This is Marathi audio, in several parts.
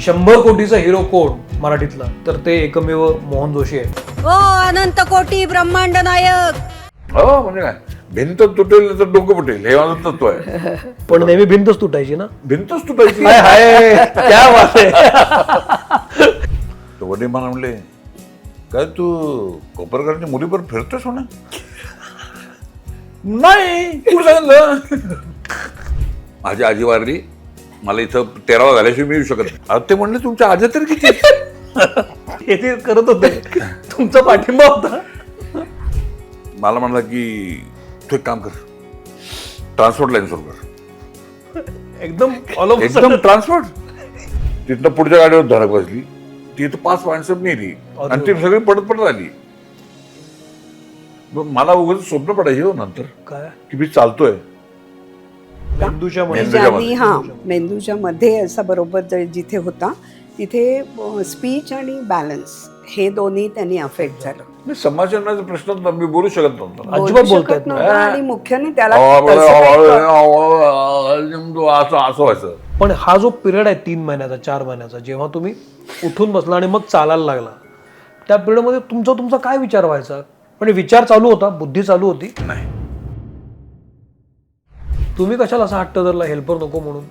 100 कोटीचा हिरो कोण मराठीतला, तर ते एकमेव मोहन जोशी आहे. ओ अनंत कोटी ब्रह्मांड नायक. हो म्हणजे काय, भिंत तुटेल तर डोकं फुटेल, हे माझं तत्व आहे. पण नेहमी भिंतच तुटायची ना. भिंतच तुटायची. हाय हाय, क्या बात आहे. तर वडील मला म्हणले, काय तू कोपरकरांच्या मुलीवर फिरतोस म्हणा? नाही, कुठं सांगितलं? माझी आजी वारली, मला इथं 13 झाल्याशिवाय मी येऊ शकत नाही. आता ते म्हणले तुमच्या आजी तरी किती? हे ते करत होते, तुमचा पाठिंबा होता. मला म्हणला की तू एक काम कर, ट्रान्सपोर्ट लाईन सुरू कर. एकदम ऑल ऑफ एकदम ट्रान्सपोर्ट. तिथनं पुढच्या गाडीवर धडक बसली, ती इथं 5 माणसं नेली आणि ती सगळी पडत पडत आली. मग मला उगाच स्वप्न पडायची हो नंतर काय की मी चालतोय मेंदूच्या मध्ये. मेंदूच्या मध्ये असा बरोबर जिथे होता तिथे स्पीच आणि बॅलन्स हे दोन्ही त्यांनी अफेक्ट झालं. मी संभाषणाचा प्रश्न मी बोलू शकत नव्हतो. अजिबात बोलू बोलता येत शकत नव्हता आणि मुख्याने त्याला असं असं व्हायचं. पण हा जो पिरियड आहे 3 महिन्याचा 4 महिन्याचा, जेव्हा तुम्ही उठून बसला आणि मग चालायला लागला, त्या पिरियडमध्ये तुमचा काय विचार व्हायचा? म्हणजे विचार चालू होता, बुद्धी चालू होती? नाही, तुम्ही कशाला असा हट्ट धरला हेल्पर नको म्हणून?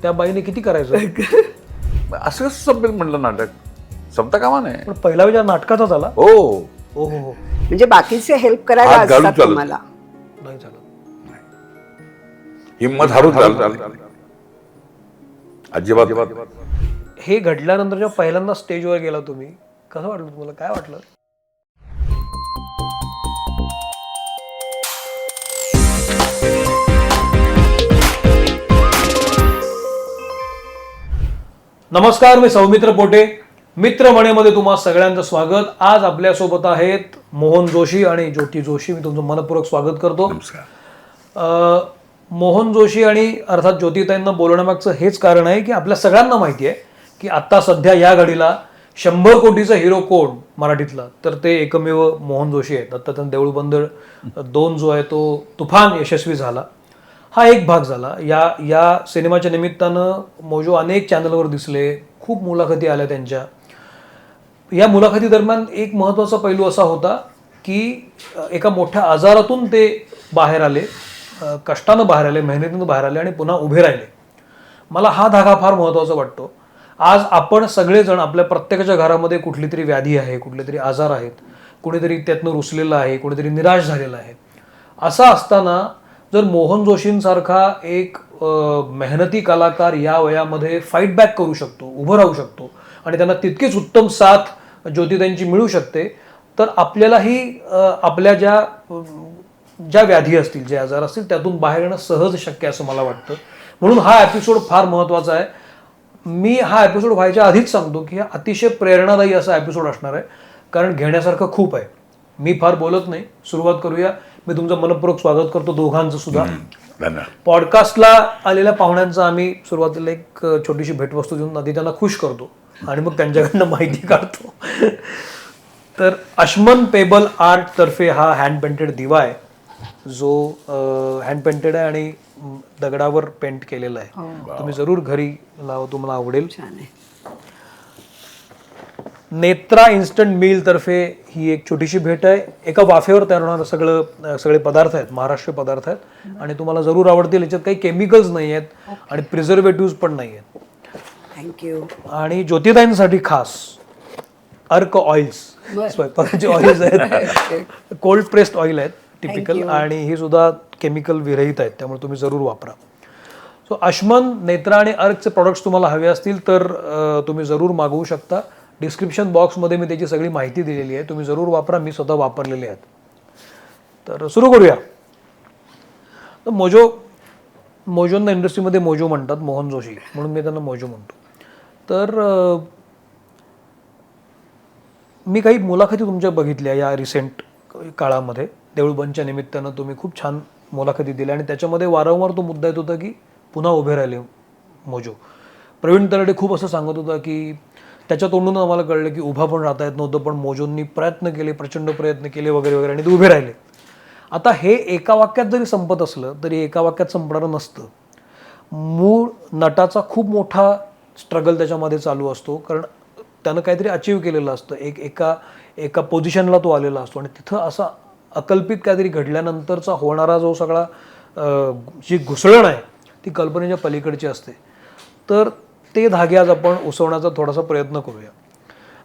त्या बाईने किती करायचं? असं कसं संपेल म्हणलं नाटक? संपता कामा नाही. पण पहिला विचार नाटकाचा झाला. हो, हो हो हो, म्हणजे बाकीचे हेल्प करायला हात घालून असतात चालत. तुम्हाला. नाही झालं. हिंमत हारून चालत अजिबात. हे घडल्यानंतर जेव्हा पहिल्यांदा स्टेजवर गेला तुम्ही, कसं वाटलं तुम्हाला? काय वाटलं? नमस्कार, मी सौमित्र पोटे. मित्र म्हणेमध्ये तुम्हा सगळ्यांचं स्वागत. आज आपल्यासोबत आहेत मोहन जोशी आणि ज्योती जोशी. मी तुमचं मनपूर्वक स्वागत करतो. मोहन जोशी आणि अर्थात ज्योतिताईंना बोलण्यामागचं हेच कारण आहे की आपल्या सगळ्यांना माहिती आहे की आत्ता सध्या या घडीला 100 कोटीचा हिरो कोण मराठीतला, तर ते एकमेव मोहन जोशी आहेत. आता त्यांना देऊळ बंदर 2 जो आहे तो तुफान यशस्वी झाला. हा एक भाग झाला. या सिनेमाच्या निमित्तानं मोजो अनेक चॅनलवर दिसले, खूप मुलाखती आल्या त्यांच्या. या मुलाखती दरम्यान एक महत्त्वाचा पैलू असा होता की एका मोठ्या आजारातून ते बाहेर आले, कष्टानं बाहेर आले, मेहनतीनं बाहेर आले आणि पुन्हा उभे राहिले. मला हा धागा फार महत्त्वाचा वाटतो. आज आपण सगळेजण आपल्या प्रत्येकाच्या घरामध्ये कुठली तरी व्याधी आहे, कुठले तरी आजार आहेत, कुणीतरी त्यातनं रुसलेलं आहे, कुणीतरी निराश झालेलं आहे. असं असताना जर मोहन जोशींसारखा एक मेहनती कलाकार या वयामध्ये फाईट बॅक करू शकतो, उभं राहू शकतो आणि त्यांना तितकीच उत्तम साथ ज्योतिताईंची मिळू शकते, तर आपल्यालाही आपल्या ज्या व्याधी असतील, जे आजार असतील, त्यातून बाहेर येणं सहज शक्य असं मला वाटतं. म्हणून हा एपिसोड फार महत्त्वाचा आहे. मी हा एपिसोड व्हायच्या आधीच सांगतो की हा अतिशय प्रेरणादायी असा एपिसोड असणार आहे, कारण घेण्यासारखं खूप आहे. मी फार बोलत नाही, सुरुवात करूया. मी तुमचं मनपूर्वक स्वागत करतो दोघांचं सुद्धा. पॉडकास्टला आलेल्या पाहुण्यांचा आम्ही सुरुवातीला एक छोटीशी भेटवस्तू देऊन आधी त्यांना खुश करतो आणि मग त्यांच्याकडनं माहिती काढतो. तर अश्मन पेबल आर्ट तर्फे हा हँड पेंटेड दिवा आहे, जो हँड पेंटेड आहे आणि दगडावर पेंट केलेला आहे. तुम्ही जरूर घरी लावा, तुम्हाला आवडेल. छान आहे. नेत्रा इन्स्टंट मील तर्फे ही एक छोटीशी भेट आहे. एका वाफेवर तयार होणारं सगळे पदार्थ आहेत, महाराष्ट्रीय पदार्थ आहेत आणि तुम्हाला जरूर आवडतील. याच्यात काही केमिकल्स नाही आहेत आणि प्रिझर्वेटिव्ह पण नाही आहेत. थँक्यू. आणि ज्योतिताईंसाठी खास अर्क ऑइल्स, स्वयंपाकाचे ऑइल्स आहेत, कोल्ड प्रेस्ड ऑइल आहेत टिपिकल, आणि ही सुद्धा केमिकल विरहित आहेत, त्यामुळे तुम्ही जरूर वापरा. सो अश्मन, नेत्रा आणि अर्कचे प्रॉडक्ट्स तुम्हाला हवे असतील तर तुम्ही जरूर मागवू शकता. डिस्क्रिप्शन बॉक्समध्ये मी त्याची सगळी माहिती दिलेली आहे, तुम्ही जरूर वापरा. मी स्वतः वापरलेले आहेत. तर सुरू करूया. तर मोजोंना इंडस्ट्रीमध्ये मोजो म्हणतात, मोहन जोशी, म्हणून मी त्यांना मोजो म्हणतो. तर मी काही मुलाखती तुमच्या बघितल्या या रिसेंट काळामध्ये. देऊळ बंदच्या निमित्तानं तुम्ही खूप छान मुलाखती दिल्या आणि त्याच्यामध्ये वारंवार तो मुद्दा येत होता की पुन्हा उभे राहिले मोजो. प्रवीण तरडे खूप असं सांगत होता की त्याच्या तोंडून आम्हाला कळलं की उभा पण राहता येत नव्हतं, पण मोजोंनी प्रयत्न केले, प्रचंड प्रयत्न केले वगैरे वगैरे, आणि ते उभे राहिले. आता हे एका वाक्यात जरी संपत असलं तरी एका वाक्यात संपणारं नसतं. मूळ नटाचा खूप मोठा स्ट्रगल त्याच्यामध्ये चालू असतो, कारण त्यानं काहीतरी अचीव केलेलं असतं, एका पोझिशनला तो आलेला असतो आणि तिथं असा अकल्पित काहीतरी घडल्यानंतरचा होणारा जो सगळा जी घुसळण आहे ती कल्पनेच्या पलीकडची असते. तर ते धागे आज आपण उसवण्याचा थोडासा प्रयत्न करूया.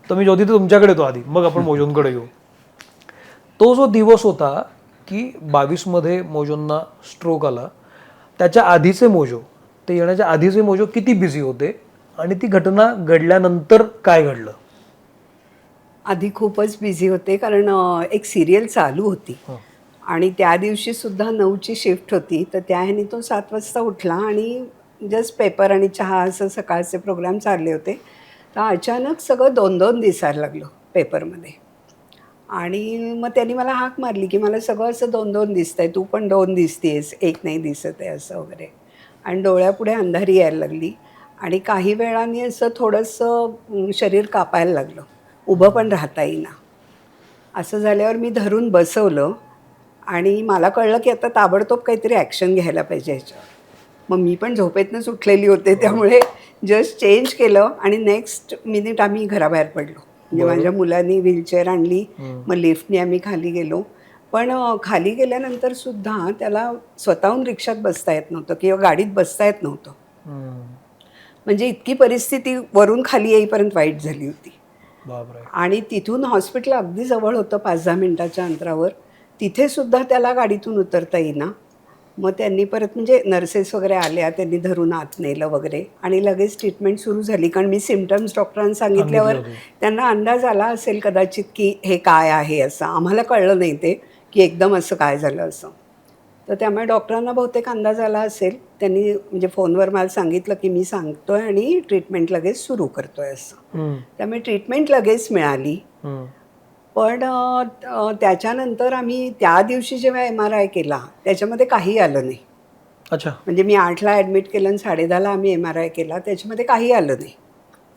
तर मी ज्योती तुमच्याकडे येतो आधी, मग आपण मोजोंकडे येऊ. तो जो दिवस होता की 22मध्ये मोजोंना स्ट्रोक आला, त्याच्या आधीचे मोजो, ते येण्याच्या आधीचे मोजो किती बिझी होते आणि ती घटना घडल्यानंतर काय घडलं? आधी खूपच बिझी होते, कारण एक सिरियल चालू होती आणि त्या दिवशी सुद्धा 9ची शिफ्ट होती. तर त्या ह्यानी तो 7 वाजता उठला आणि जस्ट पेपर आणि चहा असं सकाळचे प्रोग्राम चालले होते. तर अचानक सगळं 2-2 दिसायला लागलं पेपरमध्ये. आणि मग त्यांनी मला हाक मारली की मला सगळं असं 2-2 दिसतंय, तू पण 2 दिसतेस, एक नाही दिसत आहे असं वगैरे. आणि डोळ्यापुढे अंधारी यायला लागली आणि काही वेळाने असं थोडंसं शरीर कापायला लागलं, उभं पण राहता येईना. असं झाल्यावर मी धरून बसवलं आणि मला कळलं की आता ताबडतोब काहीतरी ॲक्शन घ्यायला पाहिजे ह्याच्यावर. मग मी पण झोपेतनंच उठलेली होते, त्यामुळे जस्ट चेंज केलं आणि नेक्स्ट मिनिट आम्ही घराबाहेर पडलो. म्हणजे माझ्या मुलांनी व्हीलचेअर आणली, मग लिफ्टने आम्ही खाली गेलो. पण खाली गेल्यानंतर सुद्धा त्याला स्वतःहून रिक्षात बसता येत नव्हतं किंवा गाडीत बसता येत नव्हतं. म्हणजे इतकी परिस्थिती वरून खाली येईपर्यंत वाईट झाली होती. बापरे. आणि तिथून हॉस्पिटल अगदी जवळ होतं, 5-10 मिनिटाच्या अंतरावर. तिथे सुद्धा त्याला गाडीतून उतरता येईना. मग त्यांनी परत म्हणजे नर्सेस वगैरे आल्या, त्यांनी धरून आत नेलं वगैरे आणि लगेच ट्रीटमेंट सुरू झाली. कारण मी सिम्पटम्स डॉक्टरांना सांगितल्यावर त्यांना अंदाज आला असेल कदाचित की हे काय आहे असं. आम्हाला कळलं नाही ते की एकदम असं काय झालं असं. तर त्यामुळे डॉक्टरांना बहुतेक अंदाज आला असेल. त्यांनी म्हणजे फोनवर मला सांगितलं की मी सांगतोय आणि ट्रीटमेंट लगेच सुरू करतोय असं. त्यामुळे ट्रीटमेंट लगेच मिळाली. पण त्याच्यानंतर आम्ही त्या दिवशी जेव्हा MRI केला त्याच्यामध्ये काही आलं नाही. अच्छा. म्हणजे मी 8ला ॲडमिट केलं आणि 10:30ला आम्ही MRI केला, त्याच्यामध्ये काही आलं नाही.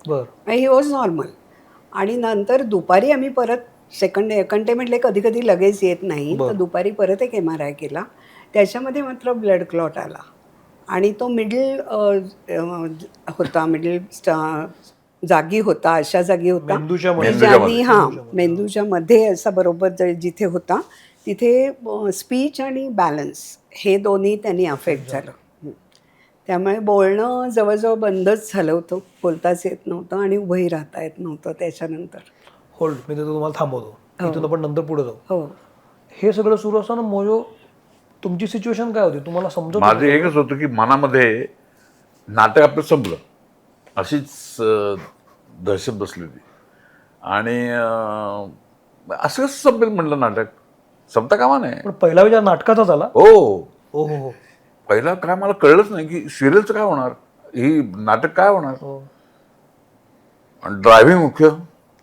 बरं. He was normal. आणि नंतर दुपारी आम्ही परत कंटे म्हटले कधी कधी लगेच येत नाही, तर दुपारी परत एक MRI केला. त्याच्यामध्ये मात्र ब्लड क्लॉट आला आणि तो मिडल होता, मिडल जागी होता, अशा जागी होता ज्यांनी मेंदूच्या मध्ये असा बरोबर जिथे होता तिथे स्पीच आणि बॅलन्स हे दोन्ही त्यांनी अफेक्ट झालं. त्यामुळे बोलणं जवळजवळ बंदच झालं होतं, बोलताच येत नव्हतं आणि उभंही राहता येत नव्हतं त्याच्यानंतर. होल्ड, मी तर तुम्हाला थांबवतो, इथून आपण नंतर पुढे जाऊ. हो. हे सगळं सुरू असताना मोजो तुमची सिच्युएशन काय होती, तुम्हाला समजत? माझं एकच होतं की मनामध्ये नाटक आपलं संपलं अशीच दहशत बसली होती. आणि असं कसं संपेल म्हटलं, नाटक संपता कामा नाही. पण पहिला विचार नाटकाचा झाला. हो हो हो. पहिला काय मला कळलंच नाही की सिरियलचं काय होणार, ही नाटक काय होणार. ड्रायव्हिंग मुख्य.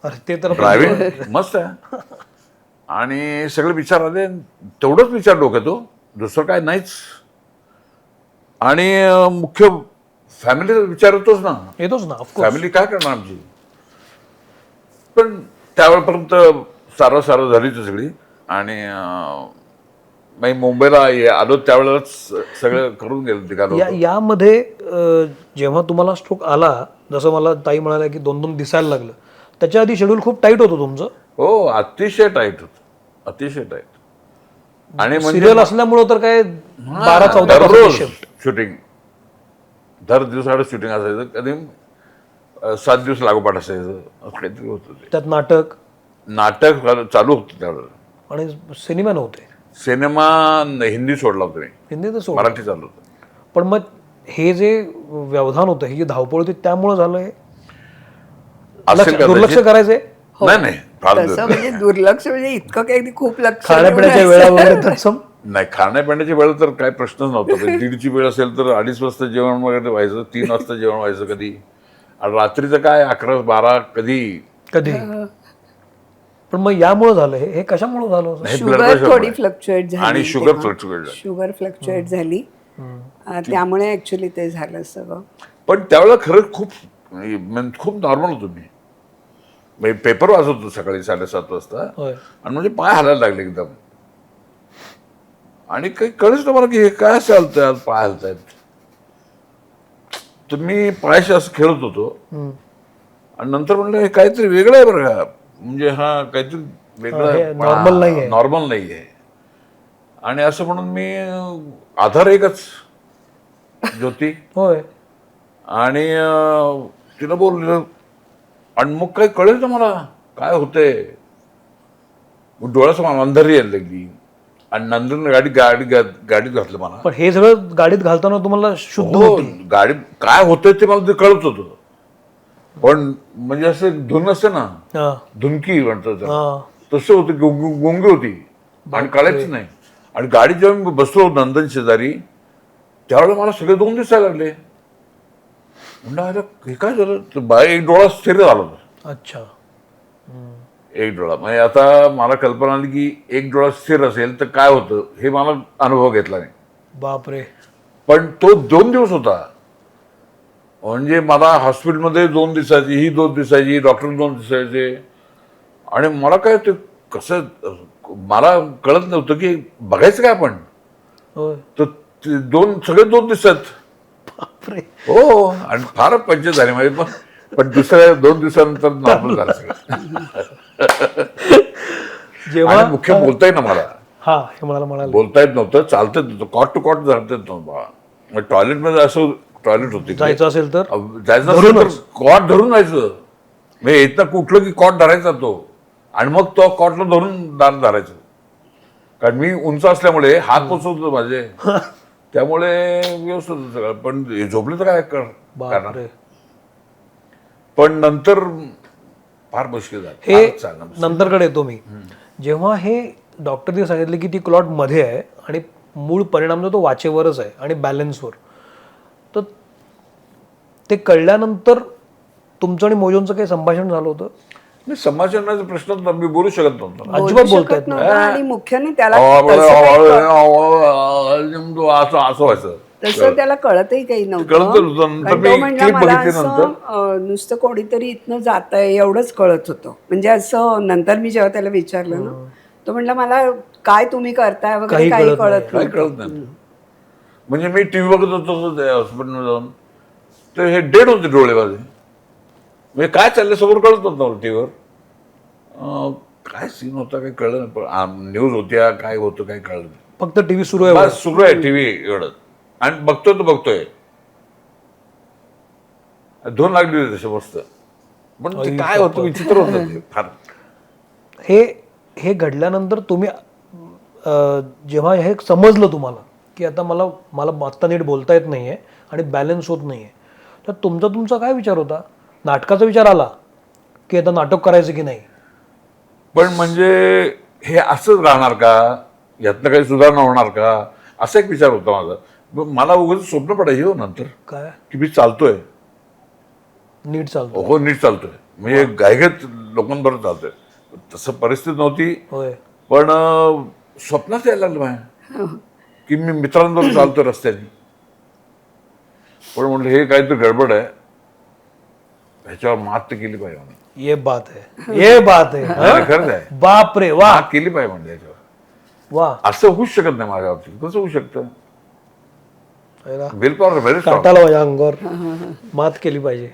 अरे ते तर ड्रायव्हिंग मस्त आहे आणि सगळे विचार आले, तेवढंच विचार डोक्यात हो, दुसरं काय नाहीच. आणि मुख्य फॅमिली विचार येतोच ना, फॅमिली काय करणार आमची. पण त्यावेळेपर्यंत सारं झालीच सगळी. आणि मुंबईला आलो त्यावेळेलाच सगळं करून गेलो. यामध्ये जेव्हा तुम्हाला स्ट्रोक आला, जसं मला ताई म्हणाल्या की 2-2 दिसायला लागलं, त्याच्या आधी शेड्यूल खूप टाईट होतं तुमचं? हो, अतिशय टाईट होतं, अतिशय टाईट. आणि सिरियल असल्यामुळं तर काय 12-14 शूटिंग, दर दिवसाकडे शूटिंग असायचं, कधी 7 दिवस लागोपाठ असायचं, काहीतरी होतं. त्यात नाटक चालू होतं त्यावेळेला. आणि सिनेमा नव्हते. सिनेमा हिंदी सोडला होता मी, हिंदी तर सोड, मराठी चालू होतं. पण मग हे जे व्यवधान होतं, ही जी धावपळ होती, त्यामुळे झालं हे? दुर्लक्ष करायचे? नाही तसं म्हणजे दुर्लक्ष म्हणजे इतकं काही खूप लक्ष. खाण्यापिण्याच्या वेळा वगैरे नाही, खाण्यापिण्याची वेळ तर काही प्रश्नच नव्हता. 1:30ची वेळ असेल तर 2:30 वाजता जेवण वगैरे व्हायचं, 3 वाजता जेवण व्हायचं कधी. आणि रात्रीचं काय 11-12 कधी. पण मग यामुळे झालं हे कशामुळे झालं? शुगर थोडी फ्लक्च्युएट झाली आणि शुगर फ्लक्च्युएट झाली, त्यामुळे ऍक्च्युली ते झालं सगळं. पण त्यावेळेला खरंच खूप नॉर्मल होतो मी. पेपर वाचत होतो सकाळी 7:30 वाजता आणि म्हणजे पाय हलायला लागले एकदम. आणि काही कळच ना मला की हे काय चालतंय, आज पाय हलतायत. तर मी पायाशी असं खेळत होतो हम्म. आणि नंतर म्हणलं हे काहीतरी वेगळं आहे बरं का, म्हणजे हा काहीतरी हे normal नाही आहे. नॉर्मल नाही आहे. आणि असं म्हणून मी आधार एकच ज्योती होय. आणि तिला बोललं आणि मग काही कळेल ना मला काय होतंय. मग डोळ्यासमोर अंधारी यायला लागली आणि नंतर गाडीत घातलं मला. पण हे सगळं गाडीत घालताना तुम्हाला शुद्ध हो, होती? गाडी काय होतंय ते मला ते कळत होतं. पण म्हणजे असं धुन असते ना, हा, धुनकी म्हणतात त्याला. हा. तसं होतं, गुंगी होती आणि कळायचं नाही. आणि गाडीत जेव्हा मी बसलो नंदन शेजारी, त्यावेळेला मला सगळे दोन दिसायला लागले. म्हणलं अरे हे काय झालं, तर एक डोळा स्थिर झाला होता. अच्छा. एक डोळा म्हणजे आता मला कल्पना आली की एक डोळा स्थिर असेल तर काय होतं हे मला अनुभव घेतला नाही. बापरे. पण तो 2 दिवस होता. म्हणजे मला हॉस्पिटलमध्ये 2 दिवसाची, ही 2 दिवसाची, डॉक्टर 2 दिवसाचे. आणि मला काय ते कसं मला कळत नव्हतं की बघायचं काय आपण. होय. तर सगळे 2 दिवसात. बापरे. हो, आणि फार पंचायत झाली माझी. पण दुसऱ्या 2 दिवसानंतर नॉर्मल झालं सगळं. जेव्हा आणि मुख्य बोलता येईल ना मला, हा, हे मला म्हणाले. बोलता येत नव्हतं, चालता येत नव्हतं, कॉट टू कॉट जाता येत नव्हतं. टॉयलेटमध्ये असं टॉयलेट होती, जायचं असेल तर जायचं असेल तर कॉट धरून जायचं. म्हणजे इथं कुठलं की कॉट धरायचा तो आणि मग तो कॉटला धरून दार धरायचं. कारण मी उंच असल्यामुळे हात पोचवतो माझे, त्यामुळे व्यवस्थित होतं सगळं. पण झोपले तर काय करणार. बापरे. पण नंतर फार मुश्किल झालं. हे फारच चालणं. नंतरकडे येतो मी. जेव्हा हे डॉक्टरने सांगितलं की ती क्लॉट मध्ये आहे आणि मूळ परिणाम जो तो वाचेवरच आहे आणि बॅलन्सवर, तर ते कळल्यानंतर तुमचं आणि मोजोंचं काही संभाषण झालं होतं? मी संभाषणाचा प्रश्न नव्हता, मी बोलू शकत नव्हतो. अजिबात बोलू बोलता येत शकत नव्हता आणि मुख्याने त्याला असं व्हायचं. तसं त्याला कळतही काही कळत नव्हतं. नव्हतं. नंतर कारण मी तो म्हणला clip मला बघितल्यानंतर असं नुसतं कोणीतरी इथनं जात आहे एवढंच कळत होतं. म्हणजे असं नंतर मी जेव्हा त्याला विचारलं ना, तो म्हणला मला काय तुम्ही करताय वगैरे काही कळत काही नव्हतं. कळत नाही. म्हणजे मी टीव्ही बघत होतो त्या हॉस्पिटलमध्ये जाऊन, तर हे डेड होते डोळे माझे. म्हणजे काय चाललंय समोर कळत नव्हतं टीव्हीवर. काय सीन होता काही कळलं नाही. पण न्यूज होत्या, काय होतं काही कळलं नाही. फक्त टीव्ही सुरू आहे. बस सुरू आहे टीव्ही एवढं, आणि बघतोय तो बघतोय. धुन लागली होती तसे मस्त. पण ते काय होतं विचित्र होतं ते फार. हे घडल्यानंतर तुम्ही जेव्हा हे समजलं तुम्हाला की आता मला आत्ता नीट बोलता येत नाहीये आणि बॅलन्स होत नाहीये, तर तुमचा काय विचार होता? नाटकाचा विचार आला की आता नाटक करायचं की नाही? पण म्हणजे हे असंच राहणार का, यातनं काही सुधारणा होणार का, असा एक विचार होता माझा. मला उगाच स्वप्न पडायची हो नंतर काय की मी चालतोय, नीट चालतो? हो नीट चालतोय, म्हणजे गायगत लोकांबरोबर चालतोय. तसं परिस्थिती नव्हती, होय. पण स्वप्नात यायला लागलं माझ्या की मी मित्रांबरोबर चालतोय रस्त्याने. पण म्हटलं हे काहीतरी गडबड आहे, ह्याच्यावर मात तर केली पाहिजे म्हणून. ये बात आहे. नाही, खरंच आहे, बाप रे वा मात केली पाहिजे म्हणजे ह्याच्यावर. वा. असं होऊच शकत नाही माझ्या बाबतीत. कसं होऊ शकतं? Will power very strong. काटाला माझ्या अंगावर मात केली पाहिजे.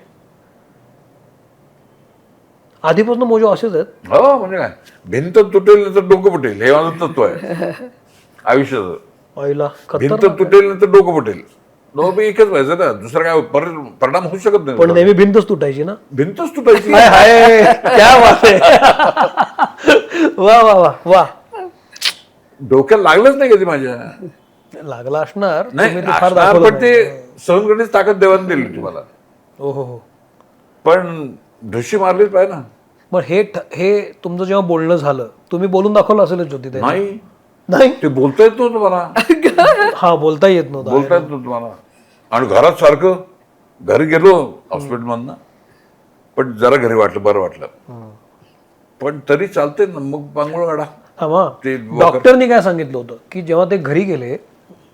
आधीपासून मोजो असेच आहेत. हो, म्हणजे काय, भिंत तुटेल तर डोकं फुटेल, हे माझं तत्व आहे आयुष्याचं. आईला भिंत खतरनाक. तुटेल तर डोकं फुटेल. दोघं एकच व्हायचं ना, दुसरं काय परिणाम होऊ शकत पण नाही. नेहमी भिंतच तुटायची ना. भिंतच तुटायची. हाय हाय, क्या बात आहे. वा वा वा वा. डोक्याला लागलंच नाही कधी माझ्या. लागला असणार. नाही तुम्ही ते फार असणार, दाखवलं पण ते सहन करण्याची ताकद देवाने दिली तुम्हाला. हो हो हो. पण ढुशी मारलीच पाहिजे ना. पण हे तुमचं जेव्हा बोलणं झालं, तुम्ही बोलून दाखवलं असेल ज्योती? नाही, नाही. ते बोलता येत नव्हतं मला. हा, बोलता येत नव्हतं. बोलता येत नव्हतं मला. आणि घरात सारखं घरी गेलो हॉस्पिटलमधनं, पण जरा घरी वाटलं, बरं वाटलं. पण तरी चालते ना, मग पांगोळ गाडा. हा मग ते डॉक्टरनी काय सांगितलं होतं की जेव्हा ते घरी गेले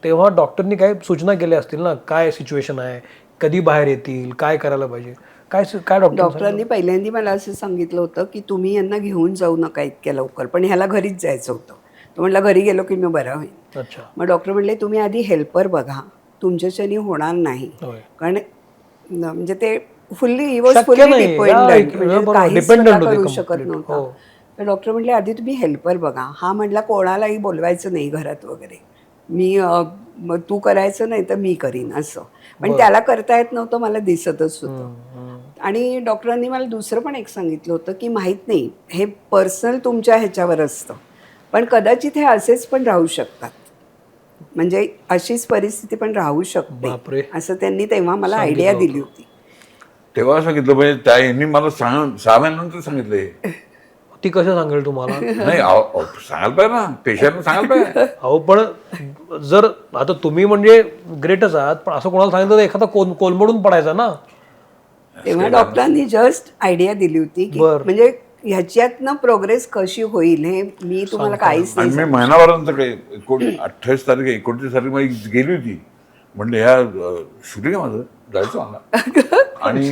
तेव्हा डॉक्टरनी काय सूचना केल्या असतील ना, काय सिच्युएशन आहे, कधी बाहेर येतील, काय करायला पाहिजे, काय डॉक्टरांनी पहिल्यांदा मला असं सांगितलं होतं की तुम्ही यांना घेऊन जाऊ नका इतक्या लवकर, पण ह्याला घरीच जायचं होतं. तो म्हटलं घरी गेलो की मी बरा होईल. अच्छा. मग डॉक्टर म्हणले तुम्ही आधी हेल्पर बघा, तुमच्याच्यानी होणार नाही. होय. कारण म्हणजे ते फुल्ली वॉज शक्य फुल्ली नाही. बरोबर, dependent होते करू शकत complete. नव्हता. हो. तर डॉक्टर म्हटले आधी तुम्ही हेल्पर बघा. हा म्हटला कोणालाही बोलवायचं नाही घरात वगैरे, मी मग तू करायचं नाही तर मी करीन असं. पण त्याला करता येत नव्हतं, मला दिसतच होतं. आणि डॉक्टरांनी मला दुसरं पण एक सांगितलं होतं की माहीत नाही, हे पर्सनल तुमच्या ह्याच्यावर असतं, पण कदाचित हे असेच पण राहू शकतात, म्हणजे अशीच परिस्थिती पण राहू बापरे. शकते असं त्यांनी तेव्हा मला आयडिया दिली होती. तेव्हा सांगितलं म्हणजे त्या यांनी मला 6 महिन्यानंतर सांगितलं हे. ती कसं सांगेल तुम्हाला? नाही सांगायला पाहिजे ना, पेशंटला सांगायला पाहिजे. अहो पण जर आता तुम्ही म्हणजे ग्रेटच आहात, पण असं कोणाला सांगितलं तर एखादा कोलमडून पडायचा ना. तेव्हा डॉक्टरांनी जस्ट आयडिया दिली होती की बरं. म्हणजे ह्याच्यातनं प्रोग्रेस कशी होईल हे मी तुम्हाला काहीच आणि नाही मी महिनाभरानंतर काही 28 तारीख 29 तारीख मध्ये गेली होती. म्हणले ह्या शूटिंग आहे माझं, जायचं मला. आणि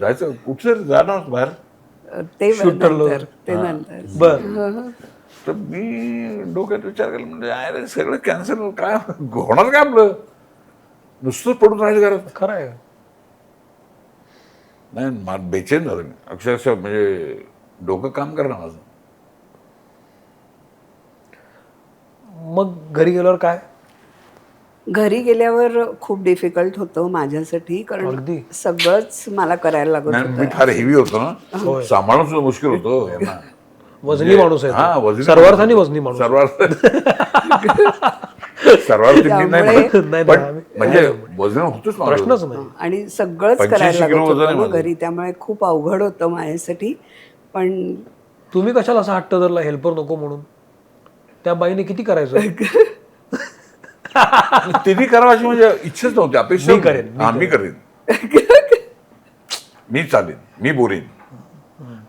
जायचं कुठं जाणार बाहेर. ते शूटरला. नंतर ते नंतर बर. तर मी डोक्यात विचार केला, म्हणजे अरे सगळं कॅन्सर काय होणार काय आपलं, नुसतंच पडून राहायचं घरात. खरं आहे. नाही मला बेचैन झालं मी अक्षरशः, म्हणजे डोकं काम करणार माझं. मग घरी गेल्यावर काय? घरी गेल्यावर खूप डिफिकल्ट होतं माझ्यासाठी, कारण अगदी. सगळंच मला करायला लागत नाही, मी होतं. फार हेवी होतो ना, सांभाळणं सुद्धा मुश्किल होतं यांना. वजनी माणूस आहे हा, तो. वजनी सर्वार्थाने वजनी माणूस. सर्वार्थी मी नाही म्हणत, नाही, पण आम्ही- म्हणजे वजन होतच माझं. प्रश्नच नाही. आणि सगळंच 85 करायला लागत किलो वजन आहे होतं ना माझं. घरी, त्यामुळे खूप अवघड होतं माझ्यासाठी. पण तुम्ही कशाला असा हट्ट धरला हेल्पर नको म्हणून? त्या बाईने किती करायचं? तिने करावं अशी म्हणजे इच्छाच नव्हती, अपेक्षा मी करेन, नव्हती. मी करेन, मी चालेन, मी बोलेन.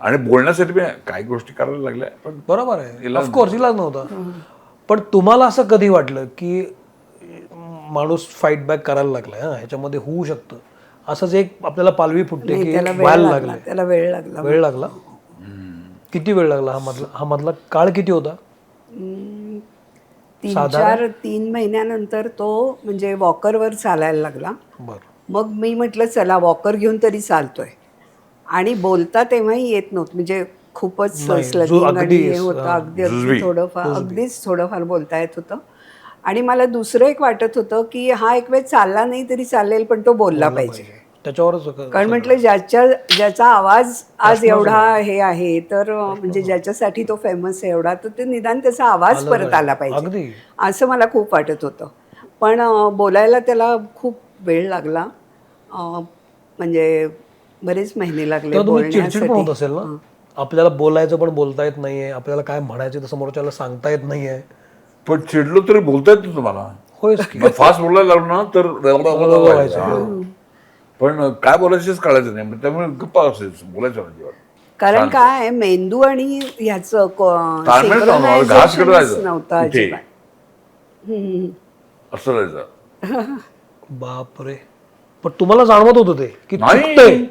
आणि बोलण्यासाठी मी काही गोष्टी करायला लागल्या, पण बरोबर आहे, ऑफकोर्स इलाज नव्हता. पण तुम्हाला असं कधी वाटलं की माणूस फाईट बॅक करायला लागलाय, ह्याच्यामध्ये होऊ शकतं असंच, एक आपल्याला पालवी फुटते नाही, की त्याला व्हायला वेळ लागले? लागला, त्याला वेळ लागला. वेळ लागला? किती वेळ लागला? हा मधला काळ किती होता? 3 महिन्यानंतर तो म्हणजे वॉकरवर चालायला लागला. बरं. मग मी म्हटलं चला वॉकर घेऊन तरी चालतोय. आणि बोलता तेव्हाही येत नव्हतं, म्हणजे खूपच नाही, स्लगिंग आणि अगदी, हे होतं, अगदी जुजबी. अगदीच थोडंफार बोलता येत होतं. आणि मला दुसरं एक वाटत होतं की हा एक वेळ चालला नाही तरी चालेल, पण तो बोलला पाहिजे. त्याच्यावरच कारण म्हटलं ज्याचा आवाज आज एवढा हे आहे, तर म्हणजे ज्याच्यासाठी तो फेमस आहे एवढा, तर ते निदान त्याचा आवाज परत आला पाहिजे, अगदी. असं मला खूप वाटत होतं. पण बोलायला त्याला खूप वेळ लागला, म्हणजे बरेच महिने लागले तर तुम्ही चिडचिड पण होत बोलण्यासाठी. असेल ना? आपल्याला बोलायचं पण बोलता येत नाहीये, आपल्याला काय म्हणायचं तर समोरच्याला सांगता येत नाहीये. पण चिडलो तरी बोलता येत नव्हतं मला. होयच की. फास्ट बोलायला लागलो ना तर व्हायचं. हा. पण काय बोलायचंच कळायचं नाही, त्यामुळे गप्पा असायचं, बोलायचं नाही जेव्हा. कारण काय आहे, मेंदू आणि ह्याचं ताळमेळ नव्हता, घास कडे जायचं नव्हता कुठे. अजिबात. असं राहायचं. बापरे. पण तुम्हाला जाणवत होतं ते की नाही, चुकतंय?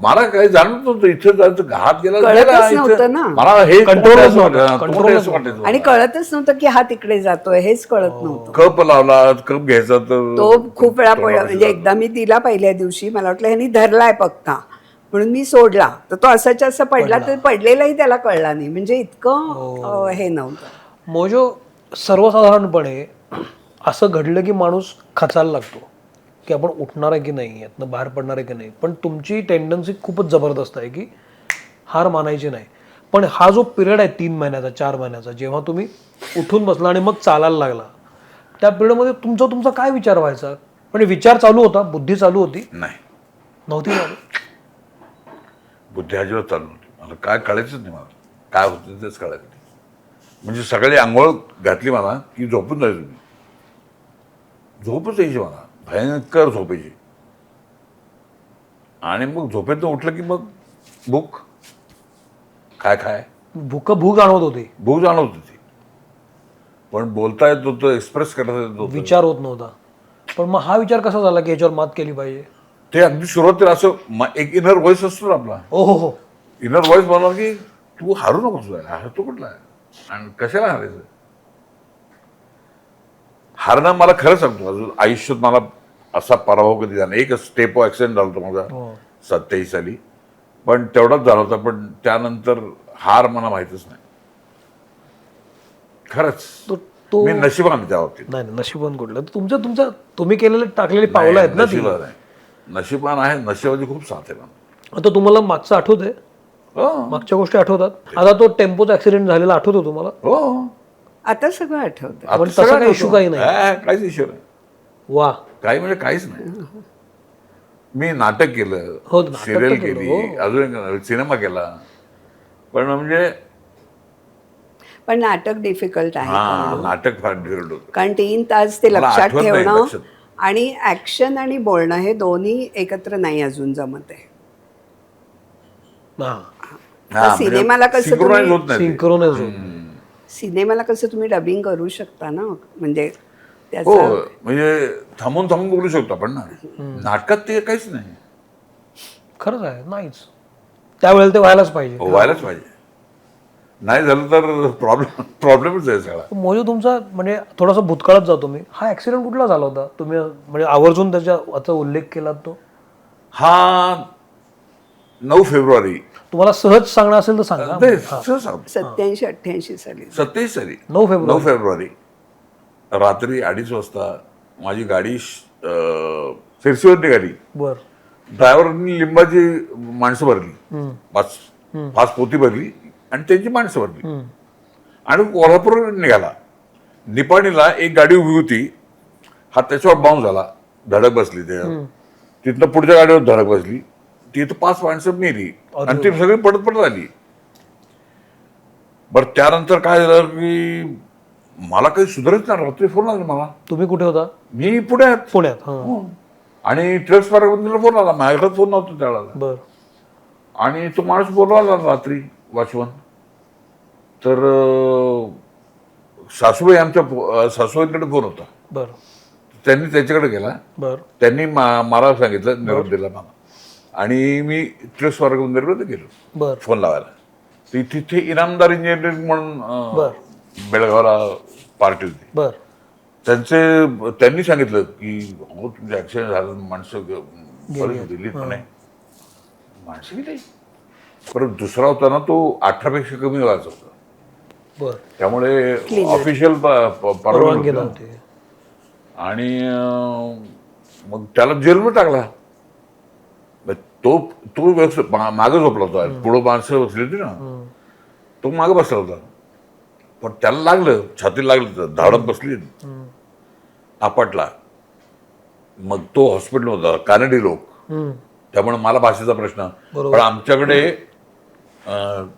मला काही जाणवत नव्हतं, इथे जायचं घात गेला कळतच गेला, नव्हतं इथे- ना. मला हे कंट्रोलच असं वाटायचं, नव्हतं. तोंड असं वाटायचं. आणि कळतच नव्हतं की हा तिकडे जातोय, हेच कळत नव्हतं. कप लावला, कप घ्यायचा तर तो खूप वेळा म्हणजे एकदा मी दिला पहिल्या दिवशी, मला वाटलं ह्यानी धरलाय पक्का, म्हणून मी सोडला, तर तो असाच्या असं पडला, तर पडलेलाही त्याला कळला नाही, म्हणजे इतकं हे नव्हतं. मोजो सर्वसाधारणपणे असं घडलं की माणूस खचायला लागतो की आपण उठणार आहे की नाही, यातनं बाहेर पडणार आहे की नाही. पण तुमची टेंडन्सी खूपच जबरदस्त आहे की हार मानायची नाही. पण हा जो पिरियड आहे 3 महिन्याचा 4 महिन्याचा, जेव्हा तुम्ही उठून बसला आणि मग चालायला लागला, त्या पिरियडमध्ये तुमचा काय विचार व्हायचा? म्हणजे विचार चालू होता, बुद्धी चालू होती? नाही, नव्हती चालू? बुद्धी अजिबात चालू नव्हती. मला काय कळायचंच नाही, मला काय होतं तेच कळायचं नाही. म्हणजे सगळी आंघोळ घातली मला की झोपून जायचो मी. झोपच यायची मला, भयंकर झोपायची. आणि मग झोपेतून उठलं की मग भूक काय भूक जाणवत होती, भूक जाणवत होती. पण बोलता येत होतं, एक्सप्रेस करता येत होतं. विचार होत नव्हता. पण मग हा विचार कसा झाला की ह्याच्यावर मात केली पाहिजे? ते अगदी सुरुवातीला असं एक इनर व्हॉइस असतो ना आपला, हो. इनर व्हॉइस म्हणला की तू हारू नको, तो कुठला आहे आणि कशाला हारायचं. हारणं मला खरं सांगतो, अजून आयुष्यात मला असा पराभव कधी झाला. एक स्टेप ऍक्सिडेंट झाला होता माझा हो. 27 साली, पण तेवढाच झाला होता. पण त्यानंतर हार मला माहितच नाही खरंच. तो मी नशिबान त्या बाबतीत. नाही नशिबान कुठलं तुमच्या तुम्ही केलेले टाकलेली पावलं आहेत ना ती. नशिबान आहे, नशिबान आहे, नशिबाची खूप साथ आहे मला. आता तुम्हाला मागचं आठवत आहे, हो मागच्या गोष्टी आठवतात. आता तो टेम्पोचा ऍक्सिडेंट झालेला आठवतो तुम्हाला? हो, आता सगळं आठवतं. आता पण तसा सगळं काही issue काही नाही. काहीच इश्यू नाही. वा. काही म्हणजे काहीच नाही. मी नाटक केलं, हो, नाटक सिरियल तर केलं, केली, अजून एक सिनेमा केला. पण म्हणजे पण नाटक डिफिकल्ट आहे हा, नाटक फार डिफिकल्ट होतं. कारण 3 तास ते मला लक्षात आठवत नाही, ठेवणं लक्षात. आणि ऍक्शन आणि बोलणं हे दोन्ही एकत्र नाही अजून जमत आहे. हा. हा, म्हणजे सिनेमाला कसं synchronize तुम्ही- होत नाही ते. सिंक्रोनाइज होत. सिनेमाला कसं तुम्ही डबिंग करू शकता ना, म्हणजे हो, त्याचं म्हणजे थांबून थांबून बोलू शकतो आपण ना. नाटकात ते काहीच नाही. खरंच आहे, नाहीच. त्यावेळेला ते व्हायलाच पाहिजे. व्हायलाच पाहिजे. नाही झालं तर प्रॉब्लेमच आहे सगळा. मोजू तुमचा म्हणजे थोडासा भूतकाळात जातो मी. हा ऍक्सिडेंट कुठला झाला होता? तुम्ही म्हणजे आवर्जून त्याचा उल्लेख केला तो. हा 9 फेब्रुवारी तुम्हाला सहज सांगणं असेल तर सांगा. ते हा. 87-88 साली 27 साली 9 फेब्रुवारी. 9 फेब्रुवारी रात्री 2:30 वाजता माझी गाडी शिरसीवर निघाली. बर. ड्रायव्हरनी लिंबाची माणसं भरली, पाच पोती भरली आणि त्यांची माणसं भरली आणि कोल्हापूर निघाला. निपाणीला एक गाडी उभी होती, हा त्याच्यावर बाउन्स झाला, धडक बसली. तिथनं पुढच्या गाडीवर धडक बसली, तिथं 5 माणसं मेली आणि ती सगळी पडत पडत आली. बरं त्यानंतर काय झालं की मला काही सुधारत नाही. रात्री फोन आला मला. तुम्ही कुठे होता? मी पुण्यात. पुण्यात. हा. आणि ट्रक्स पार्कमधला फोन आला, माझ्याकडे फोन नव्हता त्यावेळेला. बर. आणि तो माणूस बोलवायला रात्री वॉचमन. तर सासूबाई आमच्या सासूबाईंकडे फोन होता. बर. त्यांनी त्याच्याकडे गेला. बर. त्यांनी मला सांगितलं, निरोप दिला मला. आणि मी ट्रस्ट वर्ग मंदिरमध्ये गेलो बर. फोन लावायला. तर तिथे इनामदार इंजिनिअरिंग म्हणून बर. बेळगावला पार्टी होती. बर. त्यांनी सांगितलं की हो तुमचं ऍक्सिडेंट झालं, माणसं दिल्लीत पण आहे. माणसं गेली. परत दुसरा होता ना, तो 18पेक्षा कमी व्हायचा होता. बर. त्यामुळे ऑफिशियल परवानगी नव्हती. आणि मग त्याला जेलमध्ये टाकला. तो व्यवस्थित मागे झोपला होता. पुढं माणसं बसली होती ना, तो मागे बसला होता. पण त्याला लागलं, छातीला लागलं, धाडत बसली, आपटला. मग तो हॉस्पिटल होता, कानडी लोक, त्यामुळे मला भाषेचा प्रश्न. पण आमच्याकडे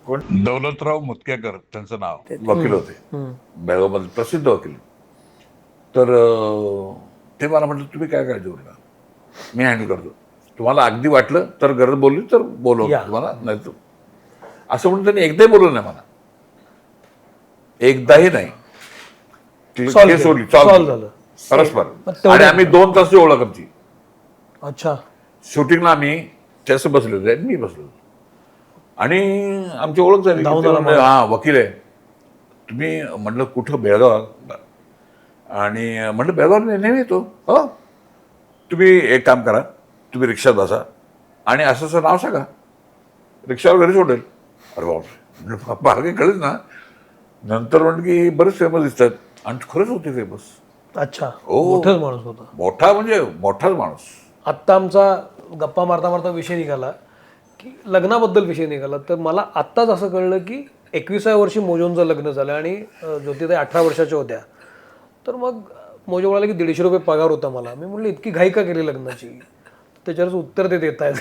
कोण दौलतराव मुतकेकर त्यांचं नाव, वकील होते बेळगावमध्ये, प्रसिद्ध वकील. तर ते मला म्हटलं तुम्ही काय काळजी करू नका, मी हँडल करतो. तुम्हाला अगदी वाटलं तर गरज बोलली तर बोलव तुम्हाला, नाही तर असं म्हणून त्यांनी एकदाही बोलवलं नाही मला. एकदाही नाही. केस सोडली, सॉल्व्ह झालं परस्पर. आणि आम्ही 2 तासची ओळख आमची. अच्छा. शूटिंगला आम्ही त्याचं बसलो होतो आणि मी बसलो होतो आणि आमची ओळख झाली. हा वकील आहे तुम्ही. म्हटलं कुठं? बेळगाव. आणि म्हटलं बेळगाव नेहमी येतो. हो तुम्ही एक काम करा, तुम्ही रिक्षात बसा आणि असं नाव सांगा, रिक्षावर घरी सोडेल. अरे बापरे, बागे कळेल ना. नंतर म्हणलं की बरेच फेमस दिसतात आणि खरंच होते फेमस. अच्छा. हो, मोठाच माणूस होता. मोठा म्हणजे मोठाच माणूस. आत्ता आमचा गप्पा मारता मारता विषय निघाला की लग्नाबद्दल विषय निघाला. तर मला आत्ताच असं कळलं की 21व्या वर्षी मोजोंचं लग्न झालं आणि ज्योतिताई 18 वर्षाच्या होत्या. तर मग मोजो म्हणाला की 150 रुपये पगार होता मला. मी म्हटलं इतकी घाई का केली लग्नाची? त्याच्यावरच उत्तर ते देत आहेत.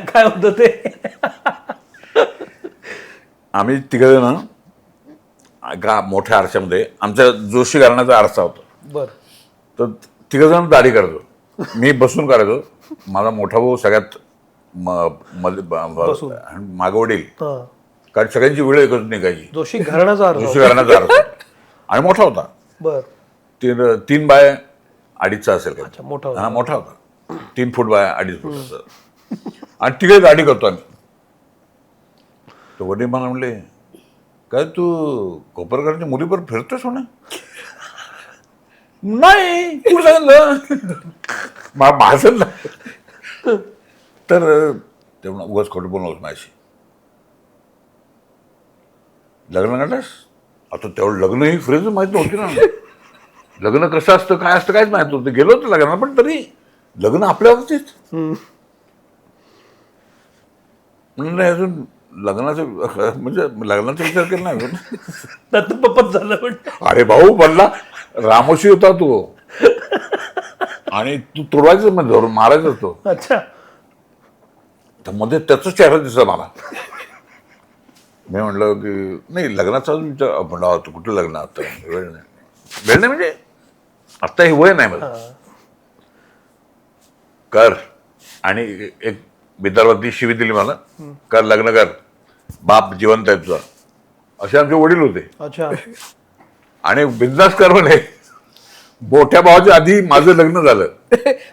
काय होतं ते? आम्ही तिकडे ना मोठ्या आरशामध्ये, आमच्या जोशी घराण्याचा आरसा होता. बर. तर तिघजण दाढी करायचो, मी बसून करायचो. माझा मोठा भाऊ सगळ्यात मागवडील, कारण सगळ्यांची वेळ एकच निघायची. जोशी घराण्याचा जोशी घराण्याचा आरसा आणि मोठा होता. बर. 3 बाय 2.5चा असेल का? मोठा हा मोठा होता. 3 फूट बाय 2.5 फूट. आणि तिकडे दाढी करतो आम्ही. तर वडील मला म्हणले काय तू कोपरकरांच्या मुलीवर फिरतोस म्हणे? नाही, तू सांगितलं. माझं ना तर तेव्हा उगाच खोटं बोलणं माझी लग्न काढलंस आता तेवढं लग्न ही फ्रेज माहित नव्हती ना. लग्न कसं असतं काय असतं काहीच माहित नव्हतं. गेलो होतं लग्नाला पण तरी लग्न आपल्या बाबतीत म्हणून नाही अजून लग्नाचं म्हणजे लग्नाचा विचार केला नाही. दत्तपप्पच झालं पण अरे भाऊ म्हणला रामोशी होता तो आणि तू तोडायचं म्हणजे धरून मारायचा तो. अच्छा तर मध्ये त्याचा चेहरा दिसला मला. मी म्हटलं की नाही लग्नाचा विचार म्हणला तू कुठं लग्न आता वेळ नाही म्हणजे आता हे वय नाही मला कर. आणि एक विदर्भातली शिवी दिली मला कर लग्न कर बाप जिवंत आहे तुझा असे आमचे वडील होते. अच्छा आणि बिंदास कर म्हणे. मोठ्या भावाच्या आधी माझं लग्न झालं